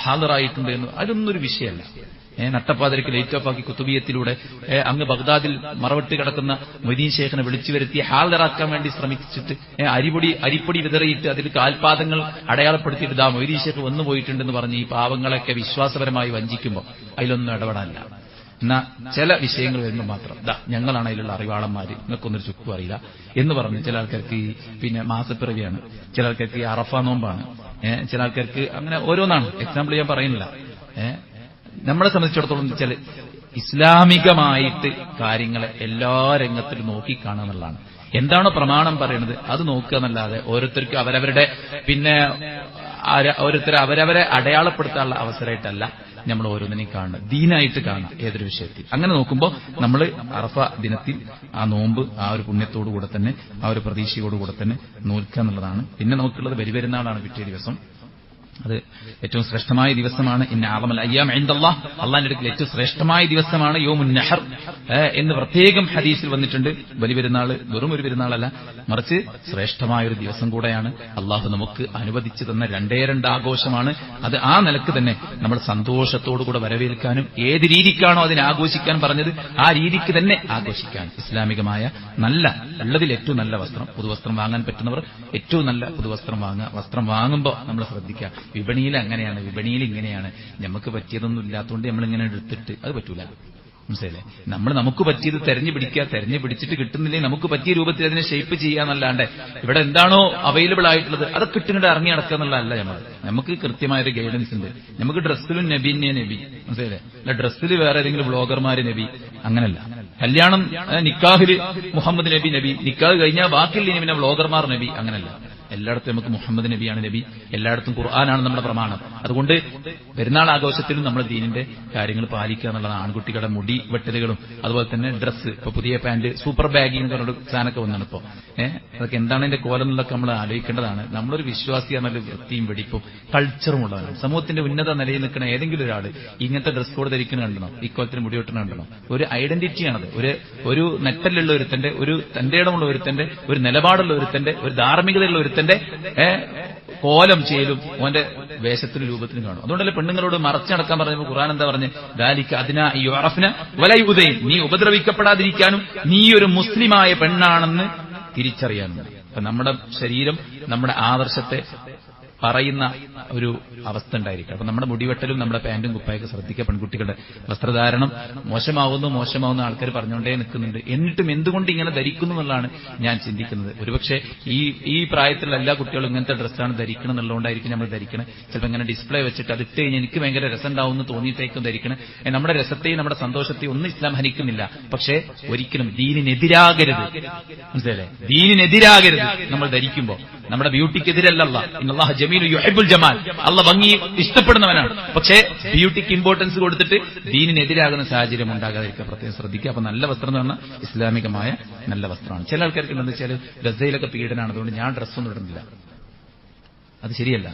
ഹാജറായിട്ടുണ്ട് എന്ന്, അതൊന്നും ഒരു വിഷയമല്ല. നട്ടപ്പാതിരക്ക് ലൈറ്റ് ഓഫ് ആക്കി കുത്തുബിയത്തിലൂടെ അങ്ങ് ബഗ്ദാദിൽ മറവിട്ട് കിടക്കുന്ന മൊയ്തീൻ ശേഖിനെ വിളിച്ചു വരുത്തി ഹാജറാക്കാൻ വേണ്ടി ശ്രമിച്ചിട്ട് അരിപ്പൊടി വിതറിയിട്ട് അതിൽ കാൽപാദങ്ങൾ അടയാളപ്പെടുത്തിയിട്ട് ദാ മൊയ്തീൻ ശേഖ് വന്നു പോയിട്ടുണ്ടെന്ന് പറഞ്ഞ് ഈ പാവങ്ങളൊക്കെ വിശ്വാസപരമായി വഞ്ചിക്കുമ്പോൾ അതിലൊന്നും ഇടപെടാനില്ല. എന്നാ ചില വിഷയങ്ങൾ വരുമ്പോൾ മാത്രം ഞങ്ങളാണ് അതിലുള്ള അറിവാളന്മാര്, നിങ്ങൾക്കൊന്നൊരു ചുക്കും അറിയില്ല എന്ന് പറഞ്ഞ് ചില ആൾക്കാർക്ക് മാസപ്പിറവിയാണ്, ചില ആൾക്കാർക്ക് അറഫ നോമ്പാണ്, ചില ആൾക്കാർക്ക് അങ്ങനെ ഓരോന്നാണ്. എക്സാമ്പിൾ ഞാൻ പറയുന്നില്ല. നമ്മളെ സംബന്ധിച്ചിടത്തോളം വെച്ചാൽ ഇസ്ലാമികമായിട്ട് കാര്യങ്ങളെ എല്ലാ രംഗത്തിലും നോക്കിക്കാണുക എന്നുള്ളതാണ്. എന്താണോ പ്രമാണം പറയുന്നത് അത് നോക്കുക എന്നല്ലാതെ ഓരോരുത്തർക്ക് ഓരോരുത്തരെ അവരവരെ അടയാളപ്പെടുത്താനുള്ള അവസരമായിട്ടല്ല നമ്മൾ ഓരോന്നിനെയും കാണുന്നത്, ദീനായിട്ട് കാണുക ഏതൊരു വിഷയത്തിൽ. അങ്ങനെ നോക്കുമ്പോൾ നമ്മൾ അറഫ ദിനത്തിൽ ആ നോമ്പ് ആ ഒരു പുണ്യത്തോടുകൂടെ തന്നെ, ആ ഒരു പ്രതീക്ഷയോടുകൂടെ തന്നെ നോൽക്കുക എന്നുള്ളതാണ്. പിന്നെ നോക്കുള്ളത് ബലിപെരുന്നാളാണ് പിറ്റേ ദിവസം. അത് ഏറ്റവും ശ്രേഷ്ഠമായ ദിവസമാണ്. ഇന്ന അഅ്ളമൽ അയ്യാം ഇൻദല്ലാഹ്, അള്ളാഹിന്റെ അടുക്കൽ ഏറ്റവും ശ്രേഷ്ഠമായ ദിവസമാണ് യൗമുൻ നഹർ എന്ന് പ്രത്യേകം ഹദീസിൽ വന്നിട്ടുണ്ട്. ബലിപെരുന്നാൾ വെറും ഒരു പെരുന്നാളല്ല, മറിച്ച് ശ്രേഷ്ഠമായ ഒരു ദിവസം കൂടെയാണ്. അള്ളാഹു നമുക്ക് അനുവദിച്ചു തന്ന 2 ആഘോഷമാണ്. അത് ആ നിലക്ക് തന്നെ നമ്മൾ സന്തോഷത്തോടുകൂടെ വരവേൽക്കാനും ഏത് രീതിക്കാണോ അതിനെ ആഘോഷിക്കാൻ പറഞ്ഞത് ആ രീതിക്ക് തന്നെ ആഘോഷിക്കാൻ ഇസ്ലാമികമായ നല്ല ഉള്ളതിൽ ഏറ്റവും നല്ല വസ്ത്രം, പുതുവസ്ത്രം വാങ്ങാൻ പറ്റുന്നവർ ഏറ്റവും നല്ല പുതുവസ്ത്രം വാങ്ങുക. വസ്ത്രം വാങ്ങുമ്പോൾ നമ്മൾ ശ്രദ്ധിക്കുക, വിപണിയിൽ അങ്ങനെയാണ്, വിപണിയിൽ ഇങ്ങനെയാണ്, നമുക്ക് പറ്റിയതൊന്നും ഇല്ലാത്തതുകൊണ്ട് നമ്മളിങ്ങനെ എടുത്തിട്ട് അത് പറ്റൂല. മനസ്സിലല്ലേ? നമ്മൾ നമുക്ക് പറ്റിയത് തെരഞ്ഞു പിടിക്കുക, തെരഞ്ഞു പിടിച്ചിട്ട് കിട്ടുന്നില്ലെങ്കിൽ നമുക്ക് പറ്റിയ രൂപത്തിൽ അതിനെ ഷേപ്പ് ചെയ്യാന്നല്ലാണ്ട് ഇവിടെ എന്താണോ അവൈലബിൾ ആയിട്ടുള്ളത് അതൊക്കെ ഇട്ടുകൊണ്ട് ഇറങ്ങി നടക്കുക എന്നുള്ളതല്ല. നമുക്ക് കൃത്യമായൊരു ഗൈഡൻസ് ഉണ്ട്. നമുക്ക് ഡ്രസ്സിലും നബിനെ നബി, മനസ്സിലല്ലേ? അല്ല ഡ്രസ്സിൽ വേറെ ഏതെങ്കിലും ബ്ലോഗർമാര് നബി, അങ്ങനല്ല. കല്യാണം നിക്കാഹില് മുഹമ്മദ് നബി നബി, നിക്കാഹ് കഴിഞ്ഞാൽ ബാക്കിയില്ല പിന്നെ ബ്ലോഗർമാർ നബി, അങ്ങനല്ല. എല്ലായിടത്തും നമുക്ക് മുഹമ്മദ് നബിയാണ് നബി, എല്ലായിടത്തും ഖുർആനാണ് നമ്മുടെ പ്രമാണം. അതുകൊണ്ട് പെരുന്നാൾ ആഘോഷത്തിലും നമ്മൾ ദീനിന്റെ കാര്യങ്ങൾ പാലിക്കുക എന്നുള്ളതാണ്. ആൺകുട്ടികളുടെ മുടി വെട്ടലുകളും അതുപോലെ തന്നെ ഡ്രസ്സ്, ഇപ്പൊ പുതിയ പാന്റ് സൂപ്പർ ബാഗിങ് എന്ന് പറഞ്ഞൊരു സാധനമൊക്കെ വന്നാണ് ഇപ്പോ. അതൊക്കെ എന്താണ് എന്റെ കോലം എന്നുള്ളതൊക്കെ നമ്മൾ ആലോചിക്കേണ്ടതാണ്. നമ്മളൊരു വിശ്വാസി എന്നൊരു വൃത്തിയും വെടിപ്പും കൾച്ചറും ഉള്ളതാണ്. സമൂഹത്തിന്റെ ഉന്നത നിലയിൽ നിൽക്കുന്ന ഏതെങ്കിലും ഒരാൾ ഇങ്ങനത്തെ ഡ്രസ് കോഡ് ധരിക്കുന്ന കണ്ടണോ, ഇക്കോലത്തിന് മുടി വെട്ടണം കണ്ടണോ? ഒരു ഐഡന്റിറ്റിയാണത്. ഒരു നെറ്റലുള്ള ഒരുത്തന്റെ, ഒരു തന്റെ ഇടമുള്ള ഒരുത്തന്റെ, ഒരു നിലപാടുള്ള ഒരുത്തന്റെ, ഒരു ധാർമ്മികതയുള്ള ഒരുത്തന്റെ കോലം ചെയ്യലും ഓന്റെ വേഷത്തിന് രൂപത്തിനും കാണും. അതുകൊണ്ടല്ലേ പെണ്ണുങ്ങളോട് മറച്ചടക്കാൻ പറഞ്ഞപ്പോൾ ഖുർആൻ എന്താ പറഞ്ഞ്, ദാലിക അദ്നാ യുഅറഫ്ന വലാ യുദൈൻ, നീ ഉപദ്രവിക്കപ്പെടാതിരിക്കാനും നീ ഒരു മുസ്ലിമായ പെണ്ണാണെന്ന് തിരിച്ചറിയാനും. അപ്പൊ നമ്മുടെ ശരീരം നമ്മുടെ ആദർശത്തെ പറയുന്ന ഒരു അവസ്ഥ ഉണ്ടായിരിക്കും. അപ്പൊ നമ്മുടെ മുടിവെട്ടലും നമ്മുടെ പാന്റും കുപ്പായൊക്കെ ശ്രദ്ധിക്കുക. പെൺകുട്ടികളുടെ വസ്ത്രധാരണം മോശമാവുന്ന ആൾക്കാർ പറഞ്ഞുകൊണ്ടേ നിൽക്കുന്നുണ്ട്. എന്നിട്ടും എന്തുകൊണ്ട് ഇങ്ങനെ ധരിക്കുന്നു എന്നുള്ളതാണ് ഞാൻ ചിന്തിക്കുന്നത്. ഒരുപക്ഷെ ഈ പ്രായത്തിലുള്ള എല്ലാ കുട്ടികളും ഇങ്ങനത്തെ ഡ്രസ്സാണ് ധരിക്കണം എന്നുള്ളതുകൊണ്ടായിരിക്കും നമ്മൾ ധരിക്കണം. ചിലപ്പോൾ ഇങ്ങനെ ഡിസ്പ്ലേ വെച്ചിട്ട് അത് ഇട്ട് കഴിഞ്ഞാൽ എനിക്ക് ഭയങ്കര രസം ഉണ്ടാവുമെന്ന് തോന്നിയിട്ടേക്കും ധരിക്കണം. നമ്മുടെ രസത്തെയും നമ്മുടെ സന്തോഷത്തെയും ഒന്നും ഇസ്ലാം ഹനിക്കുന്നില്ല. പക്ഷേ ഒരിക്കലും ദീനിനെതിരാകരുത്. മനസ്സിലല്ലേ? ദീനിനെതിരാകരുത് നമ്മൾ ധരിക്കുമ്പോൾ. നമ്മുടെ ബ്യൂട്ടിക്കെതിരല്ല അല്ലാഹ് ജമീലു യുഹിബ്ബുൽ ജമാൽ, അല്ലാഹ് ഭംഗി ഇഷ്ടപ്പെടുന്നവനാണ്. പക്ഷേ ബ്യൂട്ടിക്ക് ഇമ്പോർട്ടൻസ് കൊടുത്തിട്ട് ദീനിനെതിരാകുന്ന സാഹചര്യം ഉണ്ടാകാതിരിക്കുക പ്രത്യേകം ശ്രദ്ധിക്കുക. അപ്പൊ നല്ല വസ്ത്രം എന്ന് പറഞ്ഞാൽ ഇസ്ലാമികമായ നല്ല വസ്ത്രമാണ്. ചില ആൾക്കാർക്ക് എന്താ വെച്ചാൽ ഗസയിലൊക്കെ പീഡനാണ്, അതുകൊണ്ട് ഞാൻ ഡ്രസ്സൊന്നും ഇടുന്നില്ല. അത് ശരിയല്ല.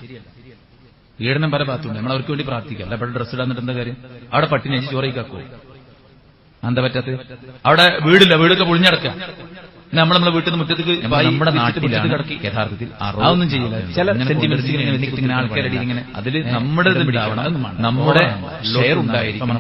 പീഡനം പല ഭാഗത്തുണ്ട്. നമ്മൾ അവർക്ക് വേണ്ടി പ്രാർത്ഥിക്കുക. അല്ല അവിടെ ഡ്രസ്സ് ഇടാന്നിട്ട് എന്താ കാര്യം? അവിടെ പട്ടിണി അഞ്ച് ചോറയിക്കാക്കോ? എന്താ പറ്റാത്തത്? അവിടെ വീടില്ല, വീടൊക്കെ പൊളിഞ്ഞടക്കുക. നമ്മളെ വീട്ടിൽ നിന്ന് മുറ്റത്തേക്ക് നമ്മുടെ നാട്ടിലാണ് യഥാർത്ഥത്തിൽ അതൊന്നും ചെയ്യില്ല. ചില സെന്റിമെന്റ്സ് ഇങ്ങനെ ആൾക്കാരുടെ ഇങ്ങനെ അതിൽ നമ്മുടെ നമ്മുടെ ഷെയർ ഉണ്ടായിരിക്കും.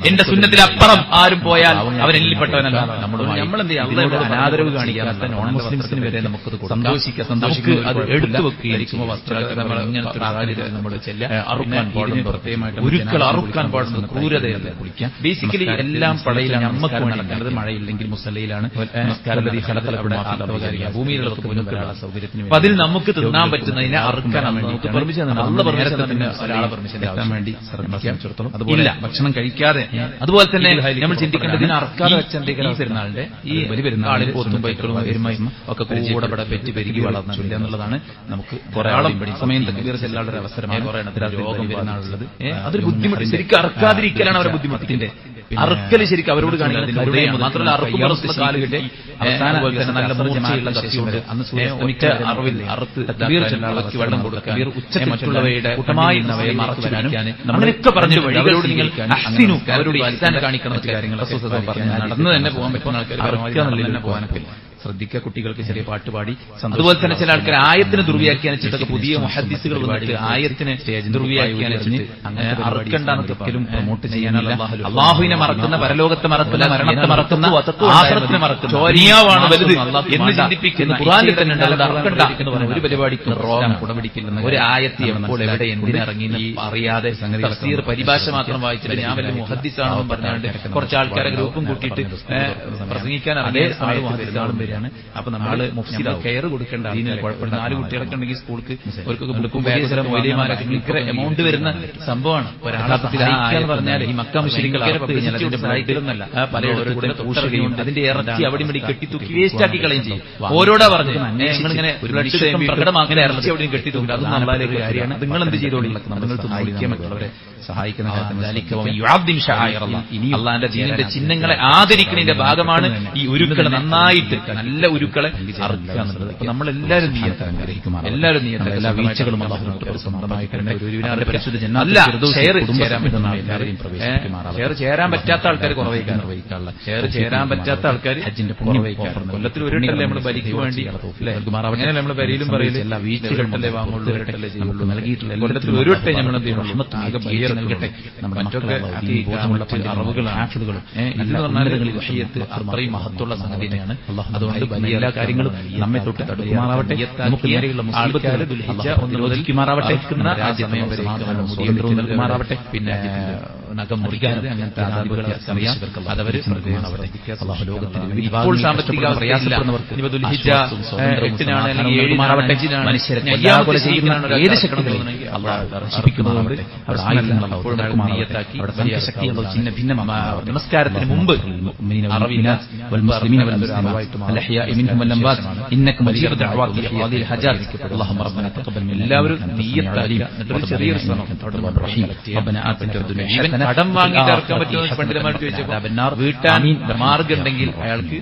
എന്റെ സുന്നത്തിലപ്പുറം ആരും പോയാൽ അവൻ എല്ലിപ്പെട്ടവനല്ല. നമ്മളെന്ത് ചെയ്യാം? അനാദരവ് കാണിക്കാത്ത നോൺ മുസ്ലിംസിന് വരെ നമുക്കത് സന്തോഷിക്കാം. നമുക്ക് അത് എടുത്തു വെക്കുകയായിരിക്കുമ്പോൾ വസ്ത്രങ്ങൾ നമ്മൾ അറുക്കാൻ പാടുന്നു. പ്രത്യേകമായിട്ട് ഒരിക്കൽ അറുക്കാൻ പാടുന്നത് ക്രൂരതയല്ല. കുളിക്കാം. ബേസിക്കലി എല്ലാം പടയിലാണ് നമുക്ക് നടക്കേണ്ടത്. മഴയില്ലെങ്കിൽ മുസല്ലയിൽ ഭൂമിയിലുള്ള സൗകര്യത്തിന് അതിൽ നമുക്ക് തിന്നാൻ പറ്റുന്നതിനെ അറുക്കാൻ നമുക്ക് പെർമിഷൻ ഒരാളെ പെർമിഷൻ എത്താൻ വേണ്ടി ശ്രമിക്കാം. അതുപോലെ ഭക്ഷണം കഴിക്കാതെ, അതുപോലെ തന്നെ നമ്മൾ ചിന്തിക്കേണ്ടതിന് അറക്കാതെ വെച്ച എന്തെങ്കിലും പെരുന്നാളിന്റെ ഈ വലിയ പെരുന്നാളിൽ പോത്തും ബൈക്കളും എരുമയും ഒക്കെ കൂടെ പെറ്റി പെരുകി വളർന്നില്ല എന്നുള്ളതാണ്. നമുക്ക് ധാരാളം സമയം ചെല്ലാനുള്ള ഒരു അവസരമാണ്. രോഗം പെരുന്നാളുള്ളത് അതൊരു ബുദ്ധിമുട്ട്. ശരിക്കും അറക്കാതിരിക്കലാണ് അവരുടെ ബുദ്ധിമുട്ടിന്റെ. അറുക്കൽ ശരിക്കും അവരോട് കാണിക്കുന്നത് മാത്രമല്ല, അറുക്കുമ്പോൾ കാലുകെട്ടി അവസാന നല്ല മൂർച്ചയുള്ള കത്തിയുണ്ട്. അന്ന് അറിവിൽ അറുത്ത് വെള്ളം കൊടുക്കുക, മറ്റുള്ളവയുടെ കൂട്ടമായി മറച്ചുവരാനും അങ്ങനെയൊക്കെ പറഞ്ഞു വഴി അവരോട് നിങ്ങൾ അവരോട് ഇഹ്സാൻ കാണിക്കണം മറ്റു കാര്യങ്ങൾ നടന്നു തന്നെ പോകാൻ പറ്റുന്ന ആൾക്കാർ പോകാനൊക്കെ ശ്രദ്ധിക്കുക. കുട്ടികൾക്ക് ചെറിയ പാട്ടുപാടി. അതുപോലെ തന്നെ ചില ആൾക്കാർ ആയത്തിന് ദുർവ്യാഖ്യാനിച്ചിട്ടൊക്കെ പുതിയ മുഹദ്ദിസുകൾ വന്നിട്ട് ആയത്തിന് ദുർവ്യാഖ്യാനിച്ചിട്ട് അങ്ങനെ അറുക്കണ്ടെന്ന് ഒരിക്കലും പ്രൊമോട്ട് ചെയ്യാനല്ല. അള്ളാഹുവിനെ മറക്കുന്ന, പരലോകത്തെ മറക്കുന്ന, മരണത്തെ മറക്കുന്ന, ആഖിറത്തിനെ മറക്കുന്ന ദുനിയാവാണ് വലുത് എന്ന് ചിന്തിപ്പിക്കുന്ന ഖുർആനിൽ തന്നെ ഉണ്ടാകുന്ന അറുക്കണ്ട എന്ന് പറയുന്ന ഒരു പരിപാടിക്ക് റോങ് കുടപിടിക്കില്ലെന്ന് ഒരു ആയത്തി എപ്പോൾ എവിടെ എന്തിനിറങ്ങി അറിയാതെ തഫ്സീർ പരിഭാഷ മാത്രം വായിച്ചിട്ട് ഞാൻ വലിയ മുഹദ്ദിസാണെന്ന് പറഞ്ഞുകൊണ്ട് കുറച്ച് ആൾക്കാരെ ഗ്രൂപ്പും കൂട്ടിയിട്ട് പ്രസംഗിക്കാൻ അതേ സമയം വരികയാണ്. അപ്പൊ നമ്മള് കെയർ കൊടുക്കേണ്ട കുഴപ്പമില്ല. 4 കുട്ടികളൊക്കെ ഉണ്ടെങ്കിൽ സ്കൂൾക്ക് അവർക്കൊക്കെ കൊടുക്കും. വലിയമാരൊക്കെ ഭയങ്കര എമൗണ്ട് വരുന്ന സംഭവമാണ്. ഒരാളെ പറഞ്ഞാൽ ഈ മക്ക മുശ്രിക്കുകൾ അതിന്റെ പലയിടത്തും അതിന്റെ ഇറച്ചി അവിടെ ഇവിടെ കെട്ടിത്തൂക്കി വേസ്റ്റ് ആക്കി കളയും ചെയ്യും. ഓരോടാ പറഞ്ഞു നിങ്ങളിങ്ങനെ പ്രകടമാക്കുന്ന ഇറച്ചി അവിടെ കെട്ടിത്തൂക്കി. അത് നല്ലൊരു കാര്യമാണ്. നിങ്ങൾ എന്ത് ചെയ്തോളി? അവരെ സഹായിക്കുന്ന ഇനി അള്ളാന്റെ ദീനിന്റെ ചിഹ്നങ്ങളെ ആദരിക്കുന്നതിന്റെ ഭാഗമാണ് ഈ ഉരുക്കളെ നന്നായിട്ട് നല്ല ഉരുക്കളെ അറുക്കുക എന്നുള്ളത്. അപ്പൊ നമ്മളെല്ലാവരും എല്ലാവരും എല്ലാ വീഴ്ചകളും ഷെയർ ചേരാൻ പറ്റാത്ത ആൾക്കാർ കുറവായിക്കാനുള്ള ഷെയർ ചേരാൻ പറ്റാത്ത ആൾക്കാർ ഹജ്ജിന്റെ കൊല്ലത്തിൽ ഒരു വട്ടല്ലേ നമ്മൾ ബലിക്ക് വേണ്ടി അങ്ങനെ നമ്മൾ ബലിയിലും പറയില്ല. എല്ലാ വീഴ്ചകളല്ലേ വാങ്ങുള്ളൂ, നൽകിയിട്ടില്ല. കൊല്ലത്തിൽ ഒരു വട്ടേ നമ്മൾ നൽകട്ടെ. മറ്റൊക്കെ അറിവുകളും ആഫിദുകളും ഇതെന്ന് പറഞ്ഞാൽ അത്രയും മഹത്വമുള്ള സംഗതിയാണ്. അതുകൊണ്ട് അതുകൊണ്ട് വലിയ എല്ലാ കാര്യങ്ങളും നമ്മെ തൊട്ട് തടുക്കുമാറാവട്ടെ. നമുക്ക് നേരെയുള്ള മുസീബത്തുകൾ അല്ലാഹു പ്രതിരോധിക്കുമാറാവട്ടെ. നൽകുമാറാവട്ടെ. പിന്നെ നഖം മുറിക്കാതെ അങ്ങനത്തെ അതവർ അല്ലാഹു ലോകത്തിന് ഇപ്പോൾ സാമ്പത്തിക പ്രയാസപ്പെടുന്നവർക്ക് മനുഷ്യരെ കൊല്ലാകൊല ചെയ്യുന്ന ഏത് ശക്തികളെയും അല്ലാഹു നശിപ്പിക്കുമാറാവട്ടെ. അവിടെ ആയുധങ്ങൾ അവിടെ സംഘശക്തികളോ ചിന്ന ഭിന്ന നമസ്കാരത്തിന് മുമ്പ് والمسلمين والمسلمات الأحياء منهم والأموات إنك مجيب دعوات هذه الحاجات اللهم ربنا تقبل منا എല്ലാവരും നിയ്യത്താക്കുക. എന്നിട്ട് ചെറിയൊരു ശ്രമം റഹീം ربنا آتنا في الدنيا حسنة കടം വാങ്ങിയിട്ട് ഇറക്കാൻ പറ്റുമോ പണ്ഡിതന്മാർ ചോദിച്ചപ്പോൾ വീട്ടാൻ മാർഗമുണ്ടെങ്കിൽ അയാൾക്ക്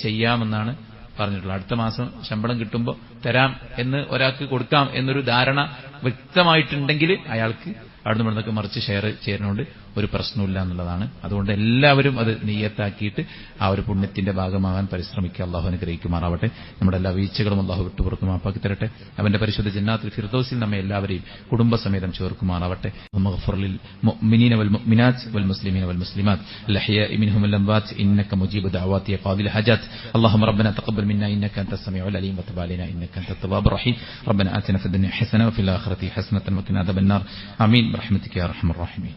ചെയ്യാമെന്നാണ് പറഞ്ഞിട്ടുള്ളത്. അടുത്ത മാസം ശമ്പളം കിട്ടുമ്പോൾ തരാം എന്ന് ഒരാൾക്ക് കൊടുക്കാം എന്നൊരു ധാരണ വ്യക്തമായിട്ടുണ്ടെങ്കിൽ അയാൾക്ക് അവിടുന്ന് ഇവിടുന്നൊക്കെ മറിച്ച് ഷെയർ ചെയ്യുന്നതുകൊണ്ട് ഒരു പ്രശ്നമില്ല എന്നുള്ളതാണ്. അതുകൊണ്ട് എല്ലാവരും അത് നിയ്യത്താക്കിയിട്ട് ആ ഒരു പുണ്യത്തിന്റെ ഭാഗമാകാൻ പരിശ്രമിക്കുക. അള്ളാഹു അനുഗ്രഹിക്കുമാറാവട്ടെ. നമ്മുടെ എല്ലാ വീഴ്ചകളും അള്ളാഹു വിട്ടുപുറത്ത് മാപ്പാക്കി തരട്ടെ. അവന്റെ പരിശുദ്ധ ജന്നാത്തുൽ ഫിർദൗസിൽ നമ്മെ എല്ലാവരെയും കുടുംബസമേതം ചേർക്കുമാറാവട്ടെ. മഗ്ഫിർലിൽ മുഅ്മിനീന വൽ മുഅ്മിനാത്ത് വൽ മുസ്ലിമീന വൽ മുസ്ലിമാത്ത് الأحياء منهم والأموات إنك مجيب دعوات قاضي الحاجات اللهم ربنا تقبل منا إنك أنت السميع العليم وتب علينا إنك أنت التواب الرحيم ربنا آتنا في الدنيا حسنة وفي الآخرة حسنة وقنا عذاب النار آمين برحمتك يا أرحم الراحمين.